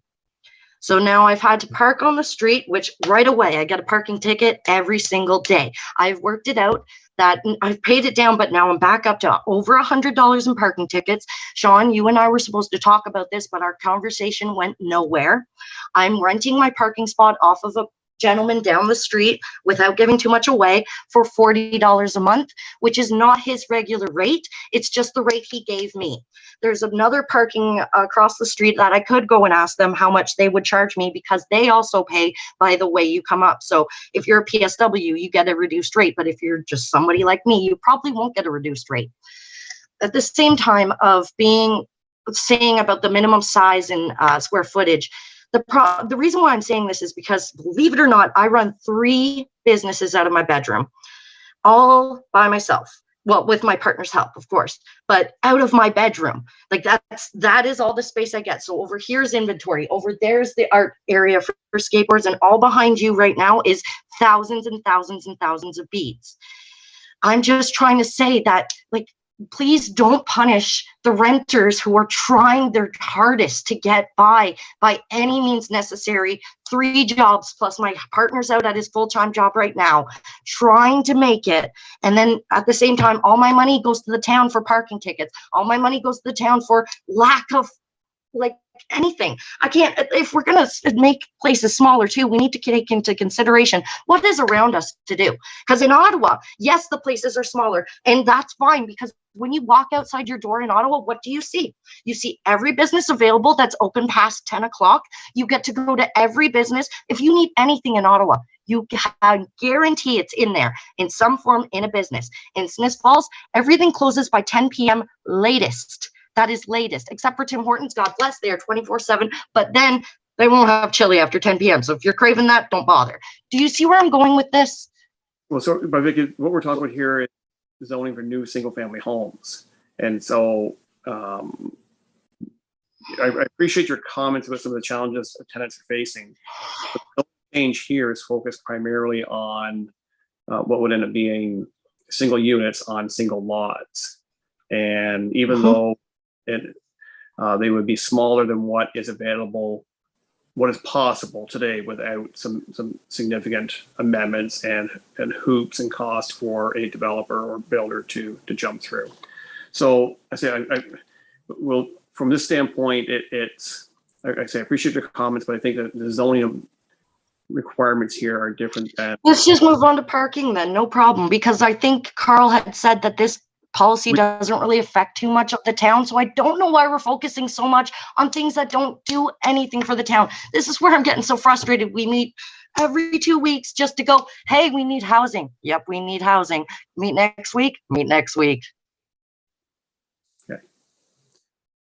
Speaker 3: So now I've had to park on the street, which right away I get a parking ticket every single day. I've worked it out that I've paid it down, but now I'm back up to over $100 in parking tickets. Sean, you and I were supposed to talk about this, but our conversation went nowhere. I'm renting my parking spot off of a gentleman down the street without giving too much away for $40 a month, which is not his regular rate. It's just the rate he gave me. There's another parking across the street that I could go and ask them how much they would charge me, because they also pay by the way you come up. So if you're a PSW, you get a reduced rate, but if you're just somebody like me, you probably won't get a reduced rate. At the same time of saying about the minimum size and square footage, the reason why I'm saying this is because, believe it or not, I run 3 businesses out of my bedroom, all by myself. Well, with my partner's help, of course, but out of my bedroom. Like, that is all the space I get. So over here's inventory. Over there's the art area for skateboards, and all behind you right now is thousands and thousands and thousands of beads. I'm just trying to say that, like, please don't punish the renters who are trying their hardest to get by any means necessary. 3 jobs plus my partner's out at his full-time job right now, trying to make it. And then at the same time, all my money goes to the town for parking tickets. All my money goes to the town for lack of, like, anything. I can't, if we're going to make places smaller too, we need to take into consideration what is around us to do. Because in Ottawa, yes, the places are smaller, and that's fine, because when you walk outside your door in Ottawa, what do you see? You see every business available that's open past 10 o'clock. You get to go to every business. If you need anything in Ottawa, you can guarantee it's in there in some form in a business. In Smiths Falls, everything closes by 10 p.m. latest. That is latest, except for Tim Hortons. God bless, they are 24/7, but then they won't have chili after 10 p.m. So if you're craving that, don't bother. Do you see where I'm going with this?
Speaker 1: Well, so, but Vicky, what we're talking about here is zoning for new single-family homes. And so I appreciate your comments about some of the challenges tenants are facing. But the change here is focused primarily on what would end up being single units on single lots. And even though they would be smaller than what is available, what is possible today without some significant amendments and hoops and cost for a developer or builder to jump through. So I say I will, from this standpoint, I appreciate your comments, but I think that the zoning requirements here are different than.
Speaker 3: Let's just move on to parking then, no problem, because I think Carl had said that this policy doesn't really affect too much of the town. So I don't know why we're focusing so much on things that don't do anything for the town. This is where I'm getting so frustrated. We meet every 2 weeks just to go, hey, we need housing. Yep, we need housing. Meet next week. Meet next week.
Speaker 1: Okay.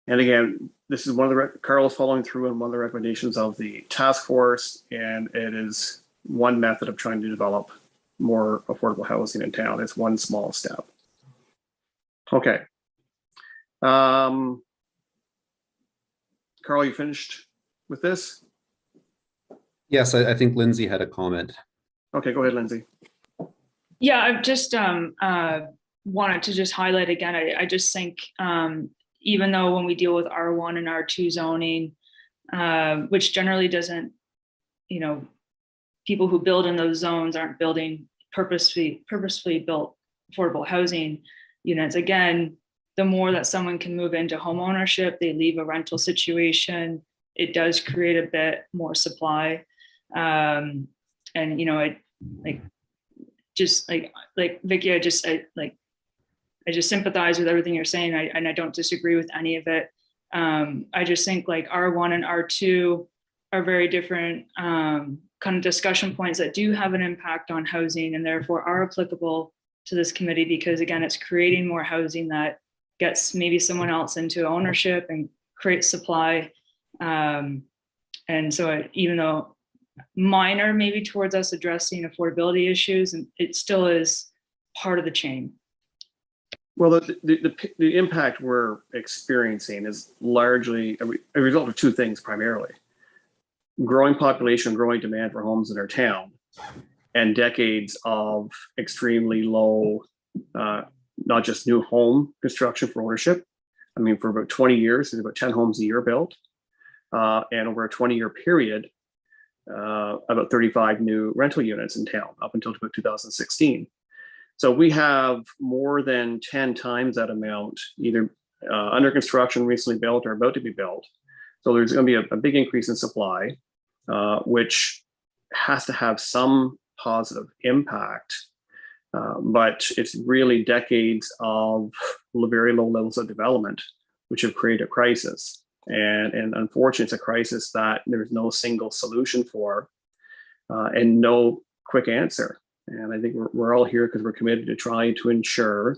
Speaker 1: And again, this is one of the, Carl is following through on one of the recommendations of the task force, and it is one method of trying to develop more affordable housing in town. It's one small step. Okay. Carl, you finished with this?
Speaker 5: Yes, I think Lindsay had a comment.
Speaker 1: Okay, go ahead, Lindsay.
Speaker 8: Yeah, I've just wanted to just highlight again, I just think even though when we deal with R1 and R2 zoning, which generally doesn't, people who build in those zones aren't building purposefully built affordable housing units. Again, the more that someone can move into home ownership, they leave a rental situation, it does create a bit more supply. And, you know, Vicky, I just sympathize with everything you're saying. And I don't disagree with any of it. I just think like R1 and R2 are very different kind of discussion points that do have an impact on housing and therefore are applicable to this committee, because again, it's creating more housing that gets maybe someone else into ownership and creates supply. And so even though minor maybe towards us addressing affordability issues, and it still is part of the chain.
Speaker 1: Well, the impact we're experiencing is largely a result of two things primarily: growing population, growing demand for homes in our town, and decades of extremely low, not just new home construction for ownership. I mean, for about 20 years, there's about 10 homes a year built. And over a 20-year period, about 35 new rental units in town up until about 2016. So we have more than 10 times that amount either under construction, recently built, or about to be built. So there's going to be a big increase in supply, which has to have some positive impact. But it's really decades of very low levels of development, which have created a crisis. And unfortunately, it's a crisis that there's no single solution for and no quick answer. And I think we're all here because we're committed to trying to ensure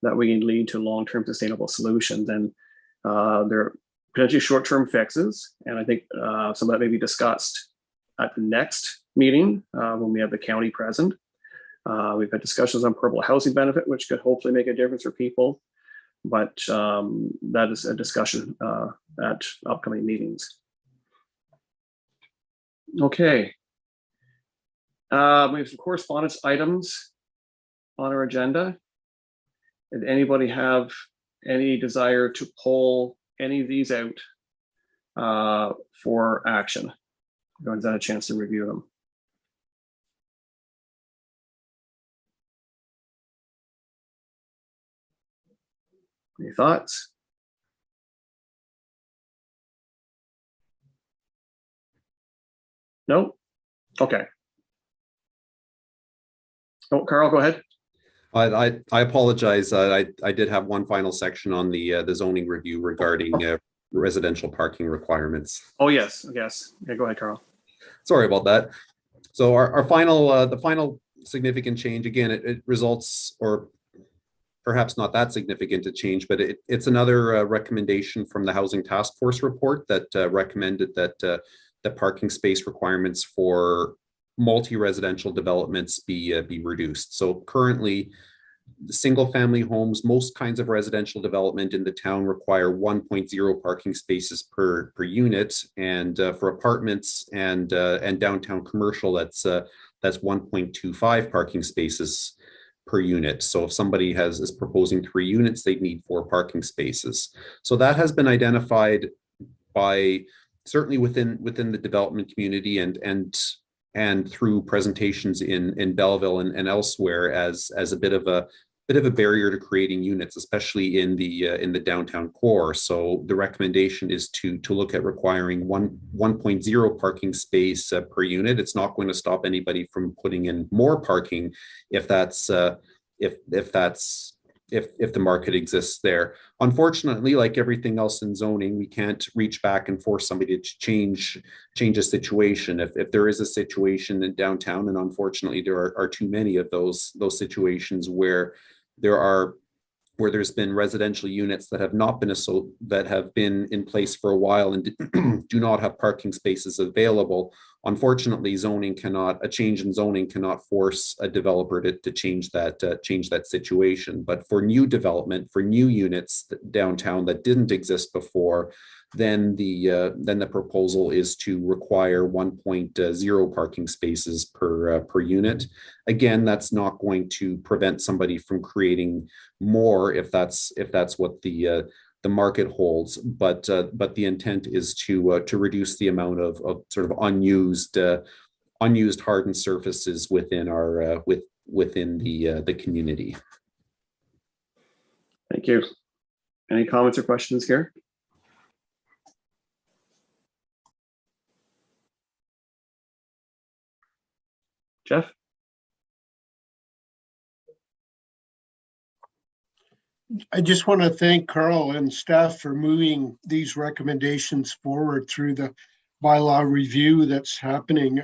Speaker 1: that we can lead to long-term sustainable solutions. And there are potentially short-term fixes. And I think some of that may be discussed at the next meeting when we have the county present. We've had discussions on purple housing benefit, which could hopefully make a difference for people. But that is a discussion at upcoming meetings. Okay. We have some correspondence items on our agenda. Did anybody have any desire to pull any of these out for action? Everyone's had a chance to review them. Any thoughts? No? Okay. Oh, Carl, go ahead.
Speaker 5: I apologize. I did have one final section on the zoning review regarding residential parking requirements.
Speaker 1: Oh, yes. Yes. Yeah, go ahead, Carl.
Speaker 5: Sorry about that. So our final, the final significant change, again, it results, or perhaps not that significant a change, but it's another recommendation from the Housing Task Force report that recommended that the parking space requirements for multi-residential developments be reduced. So currently, single family homes, most kinds of residential development in the town require 1.0 parking spaces per unit, and for apartments and downtown commercial, that's 1.25 parking spaces per unit. So if somebody is proposing 3 units, they'd need 4 parking spaces. So that has been identified by certainly within the development community and through presentations in Belleville and elsewhere as a bit of a barrier to creating units, especially in the downtown core. So the recommendation is to look at requiring 1.0 parking space per unit. It's not going to stop anybody from putting in more parking if the market exists there. Unfortunately, like everything else in zoning, we can't reach back and force somebody to change a situation. If there is a situation in downtown, and unfortunately there are too many of those situations where there's been residential units that have not been that have been in place for a while and do not have parking spaces available. Unfortunately, a change in zoning cannot force a developer to change that situation. But for new development, for new units downtown that didn't exist before, then the proposal is to require 1.0 parking spaces per unit. Again, that's not going to prevent somebody from creating more if that's what the market holds, but the intent is to reduce the amount of sort of unused hardened surfaces within the community.
Speaker 1: Thank you. Any comments or questions here? Jeff?
Speaker 6: I just want to thank Carl and staff for moving these recommendations forward through the bylaw review that's happening.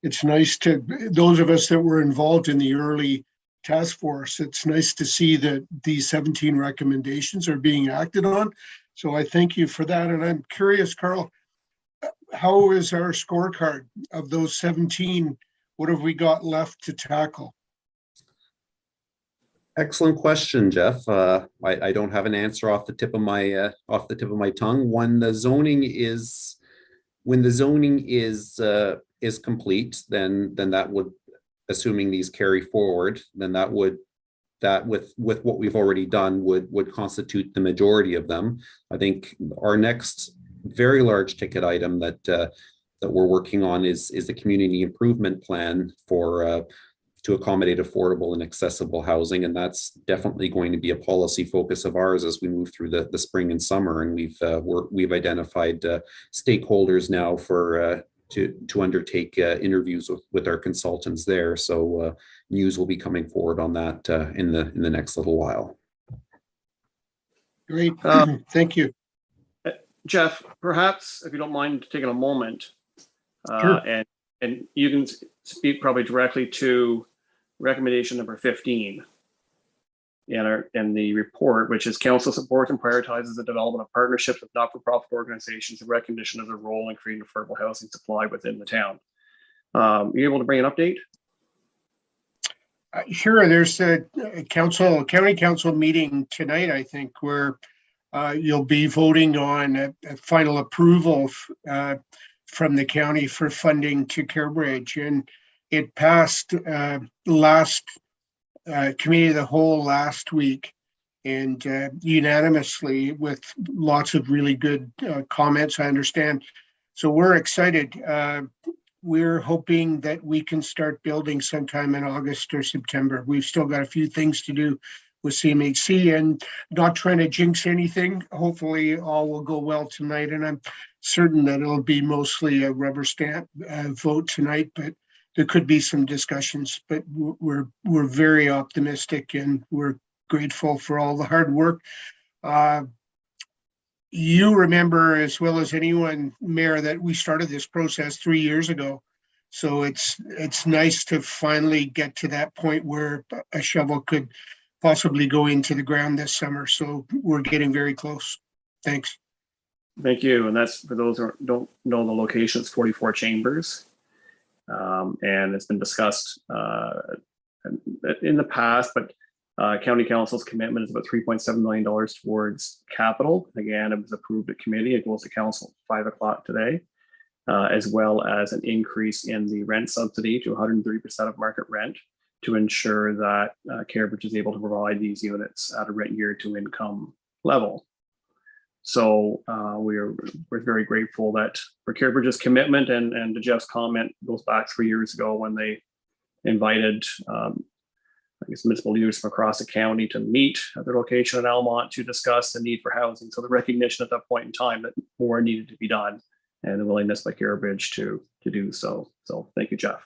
Speaker 6: It's nice to, those of us that were involved in the early task force, it's nice to see that these 17 recommendations are being acted on. So I thank you for that. And I'm curious, Carl, how is our scorecard of those 17? What have we got left to tackle?
Speaker 5: Excellent question, Jeff. I don't have an answer off the tip of my tongue. When the zoning is complete, then that would, assuming these carry forward, then that with what we've already done would constitute the majority of them. I think our next very large ticket item that we're working on is the community improvement plan for to accommodate affordable and accessible housing. And that's definitely going to be a policy focus of ours as we move through the spring and summer. And we've identified stakeholders now for to undertake interviews with our consultants there. So news will be coming forward on that in the next little while.
Speaker 6: Great, thank you.
Speaker 1: Jeff, perhaps if you don't mind taking a moment,
Speaker 6: Sure.
Speaker 1: and you can speak probably directly to recommendation number 15 in the report, which is council supports and prioritizes the development of partnerships with not-for-profit organizations in recognition of their role in creating affordable housing supply within the town. Are you able to bring an update?
Speaker 6: Sure, there's a county council meeting tonight, I think, where you'll be voting on a final approval from the county for funding to CareBridge, and it passed last committee of the whole last week, and unanimously with lots of really good comments, I understand. So we're excited. We're hoping that we can start building sometime in August or September. We've still got a few things to do with CMHC, and not trying to jinx anything. Hopefully all will go well tonight, and I'm certain that it'll be mostly a rubber stamp vote tonight, but there could be some discussions. But we're very optimistic, and we're grateful for all the hard work. You remember as well as anyone, Mayor, that we started this process 3 years ago. So it's nice to finally get to that point where a shovel could possibly go into the ground this summer. So we're getting very close. Thanks.
Speaker 1: Thank you. And that's for those who don't know the location, it's 44 Chambers. And it's been discussed in the past, but County Council's commitment is about $3.7 million towards capital. Again, it was approved at committee. It goes to council at 5 o'clock today, as well as an increase in the rent subsidy to 103% of market rent to ensure that CareBridge is able to provide these units at a rent year to income level. So we're very grateful that for CareBridge's commitment, and to Jeff's comment goes back 3 years ago when they invited I guess municipal leaders from across the county to meet at their location in Almont to discuss the need for housing. So the recognition at that point in time that more needed to be done, and the willingness by CareBridge to do so. So thank you, Jeff.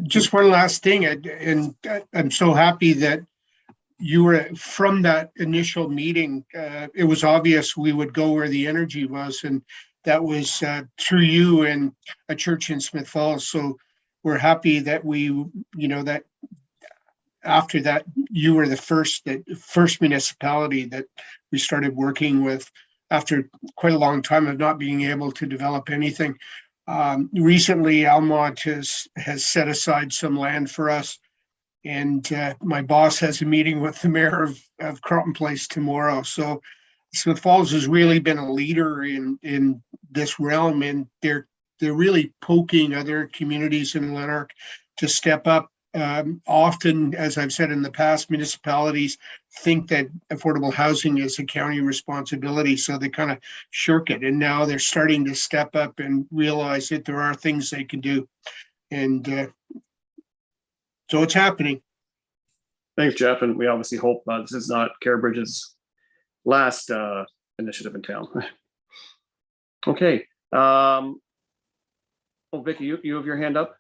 Speaker 6: Just one last thing, and I'm so happy that you were from that initial meeting. It was obvious we would go where the energy was, and that was through you and a church in Smith Falls. So we're happy that that after that, you were the first municipality that we started working with after quite a long time of not being able to develop anything. Recently, Almont has set aside some land for us, and my boss has a meeting with the mayor of Carleton Place tomorrow. So Smith Falls has really been a leader in this realm, and they're really poking other communities in Lanark to step up. Often, as I've said in the past, municipalities think that affordable housing is a county responsibility, so they kind of shirk it. And now they're starting to step up and realize that there are things they can do. And so it's happening.
Speaker 1: Thanks, Jeff. And we obviously hope this is not CareBridge's last initiative in town. Okay. Oh, Vicky, you have your hand up?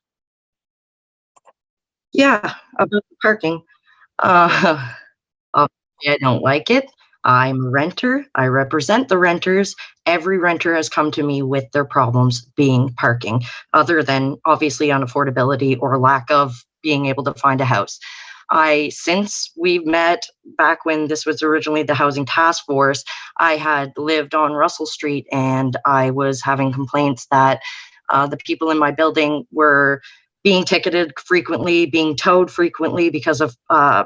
Speaker 3: Yeah, about the parking. Obviously, I don't like it. I'm a renter. I represent the renters. Every renter has come to me with their problems being parking, other than obviously unaffordability or lack of being able to find a house. Since we've met back when this was originally the Housing Task Force, I had lived on Russell Street and I was having complaints that the people in my building were being ticketed frequently, being towed frequently because of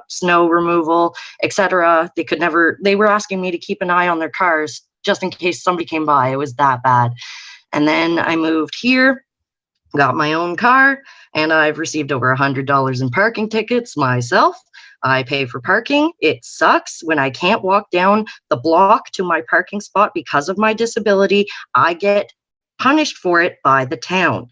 Speaker 3: snow removal, etc. They were asking me to keep an eye on their cars just in case somebody came by. It was that bad. And then I moved here, got my own car, and I've received over $100 in parking tickets myself. I pay for parking. It sucks when I can't walk down the block to my parking spot because of my disability. I get punished for it by the town.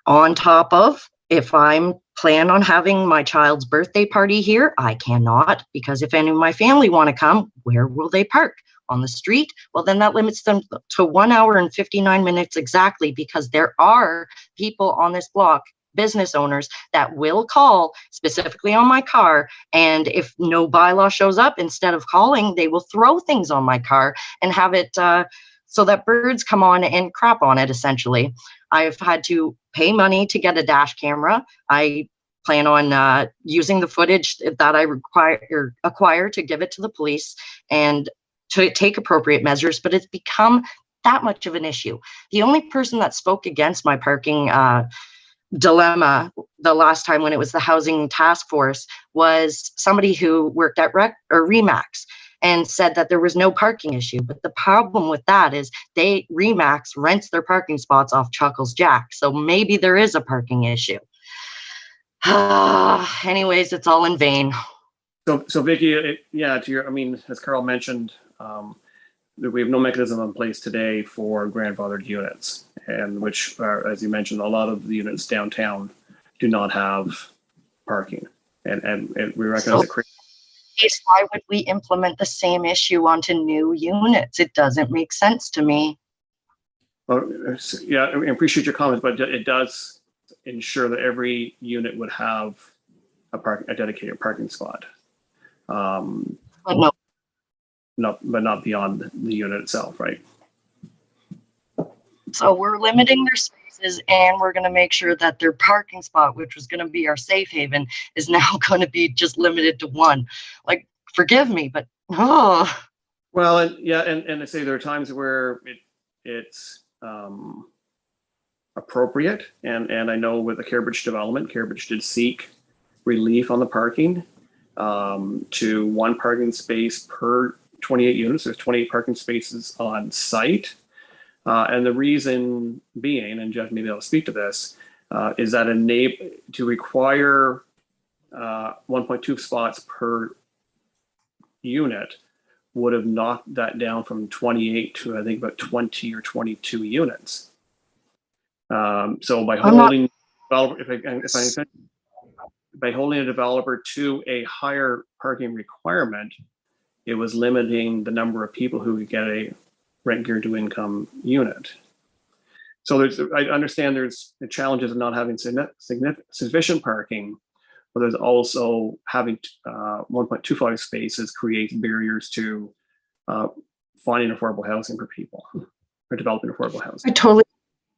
Speaker 3: On top of, if I'm plan on having my child's birthday party here, I cannot, because if any of my family want to come, where will they park? On the street? Well, then that limits them to 1 hour and 59 minutes exactly, because there are people on this block, business owners, that will call specifically on my car. And if no bylaw shows up, instead of calling, they will throw things on my car and have it so that birds come on and crap on it, essentially. I've had to pay money to get a dash camera. I plan on using the footage that I acquire to give it to the police and to take appropriate measures, but it's become that much of an issue. The only person that spoke against my parking dilemma the last time when it was the Housing Task Force was somebody who worked at Remax and said that there was no parking issue. But the problem with that is Remax rents their parking spots off Chuckles Jack. So maybe there is a parking issue. Anyways, it's all in vain.
Speaker 1: So Vicky, as Carl mentioned, we have no mechanism in place today for grandfathered units, and which are, as you mentioned, a lot of the units downtown do not have parking, and we recognize it.
Speaker 3: Why would we implement the same issue onto new units? It doesn't make sense to me.
Speaker 1: Well, yeah, I appreciate your comments, but it does ensure that every unit would have a dedicated parking spot.
Speaker 3: But no.
Speaker 1: But not beyond the unit itself, right?
Speaker 3: So we're limiting their spaces, and we're going to make sure that their parking spot, which was going to be our safe haven, is now going to be just limited to one. Like, forgive me, but oh.
Speaker 1: Well, and I say there are times where it's appropriate, and I know with the Cambridge development, Cambridge did seek relief on the parking to one parking space per 28 units. There's 28 parking spaces on site. And the reason being, and Jeff maybe I'll speak to this, is that to require 1.2 spots per unit would have knocked that down from 28 to I think about 20 or 22 units. So by holding by holding a developer to a higher parking requirement, it was limiting the number of people who could get a rent geared to income unit. So I understand there's the challenges of not having sufficient parking, but there's also having 1.25 spaces creates barriers to finding affordable housing for people or developing affordable housing.
Speaker 3: I totally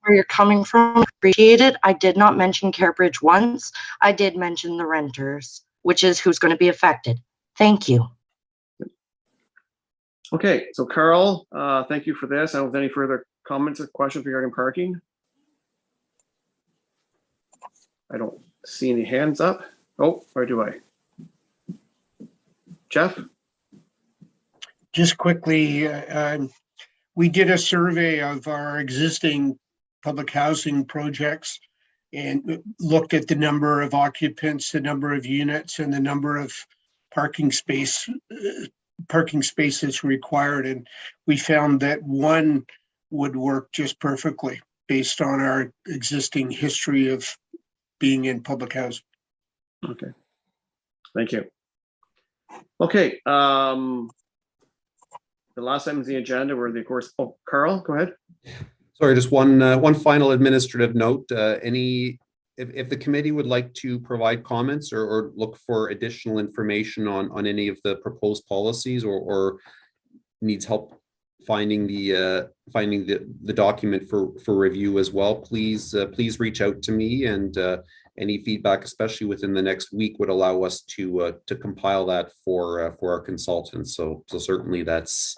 Speaker 3: where you're coming from. Appreciate it. I did not mention Cambridge once. I did mention the renters, which is who's going to be affected. Thank you.
Speaker 1: Okay, so Carl, thank you for this. I don't have any further comments or questions regarding parking. I don't see any hands up. Oh, or do I? Jeff?
Speaker 6: Just quickly, we did a survey of our existing public housing projects and looked at the number of occupants, the number of units, and the number of parking spaces required. And we found that one would work just perfectly based on our existing history of being in public housing.
Speaker 1: Okay, thank you. Okay, the last item on the agenda were of course, oh, Carl, go ahead.
Speaker 5: Sorry, just one final administrative note. Any if the committee would like to provide comments or look for additional information on any of the proposed policies or needs help finding the document for review as well, please reach out to me, and any feedback, especially within the next week, would allow us to compile that for our consultants. So certainly that's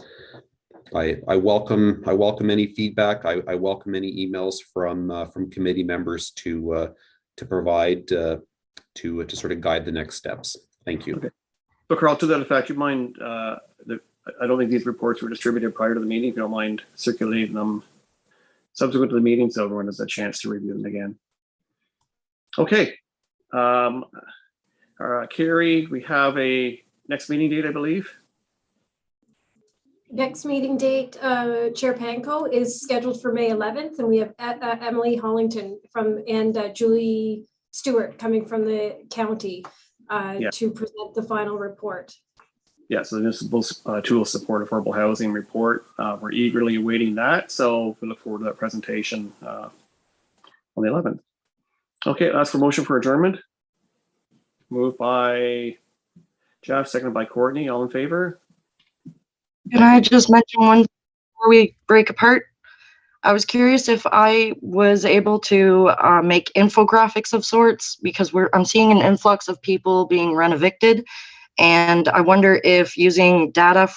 Speaker 5: I welcome any feedback. I welcome any emails from committee members to provide to sort of guide the next steps. Thank you.
Speaker 1: Okay. So Carl, to that effect, you mind I don't think these reports were distributed prior to the meeting. If you don't mind circulating them subsequent to the meeting, so everyone has a chance to review them again. Okay. Carrie, we have a next meeting date, I believe.
Speaker 4: Next meeting date, Chair Panko, is scheduled for May 11th, and we have Emily Hollington and Julie Stewart coming from the county to present the final report.
Speaker 1: Yeah, so the municipal tool support affordable housing report. We're eagerly awaiting that, so we look forward to that presentation on the 11th. Okay, ask for motion for adjournment. Moved by Jeff, seconded by Courtney. All in favor?
Speaker 3: Can I just mention one before we break apart? I was curious if I was able to make infographics of sorts, because I'm seeing an influx of people being rent evicted. And I wonder if using data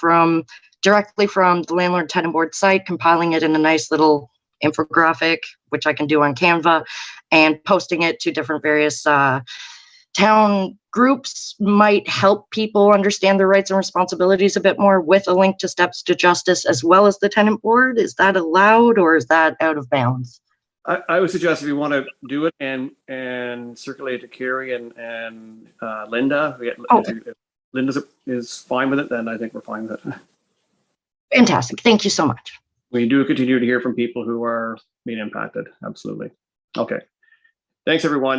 Speaker 3: directly from the landlord tenant board site, compiling it in a nice little infographic, which I can do on Canva, and posting it to different various town groups might help people understand their rights and responsibilities a bit more, with a link to Steps to Justice as well as the tenant board. Is that allowed, or is that out of bounds?
Speaker 1: I would suggest if you want to do it and circulate it to Carrie and Linda. If Linda is fine with it, then I think we're fine with it.
Speaker 3: Fantastic. Thank you so much.
Speaker 1: We do continue to hear from people who are being impacted. Absolutely. Okay. Thanks, everyone.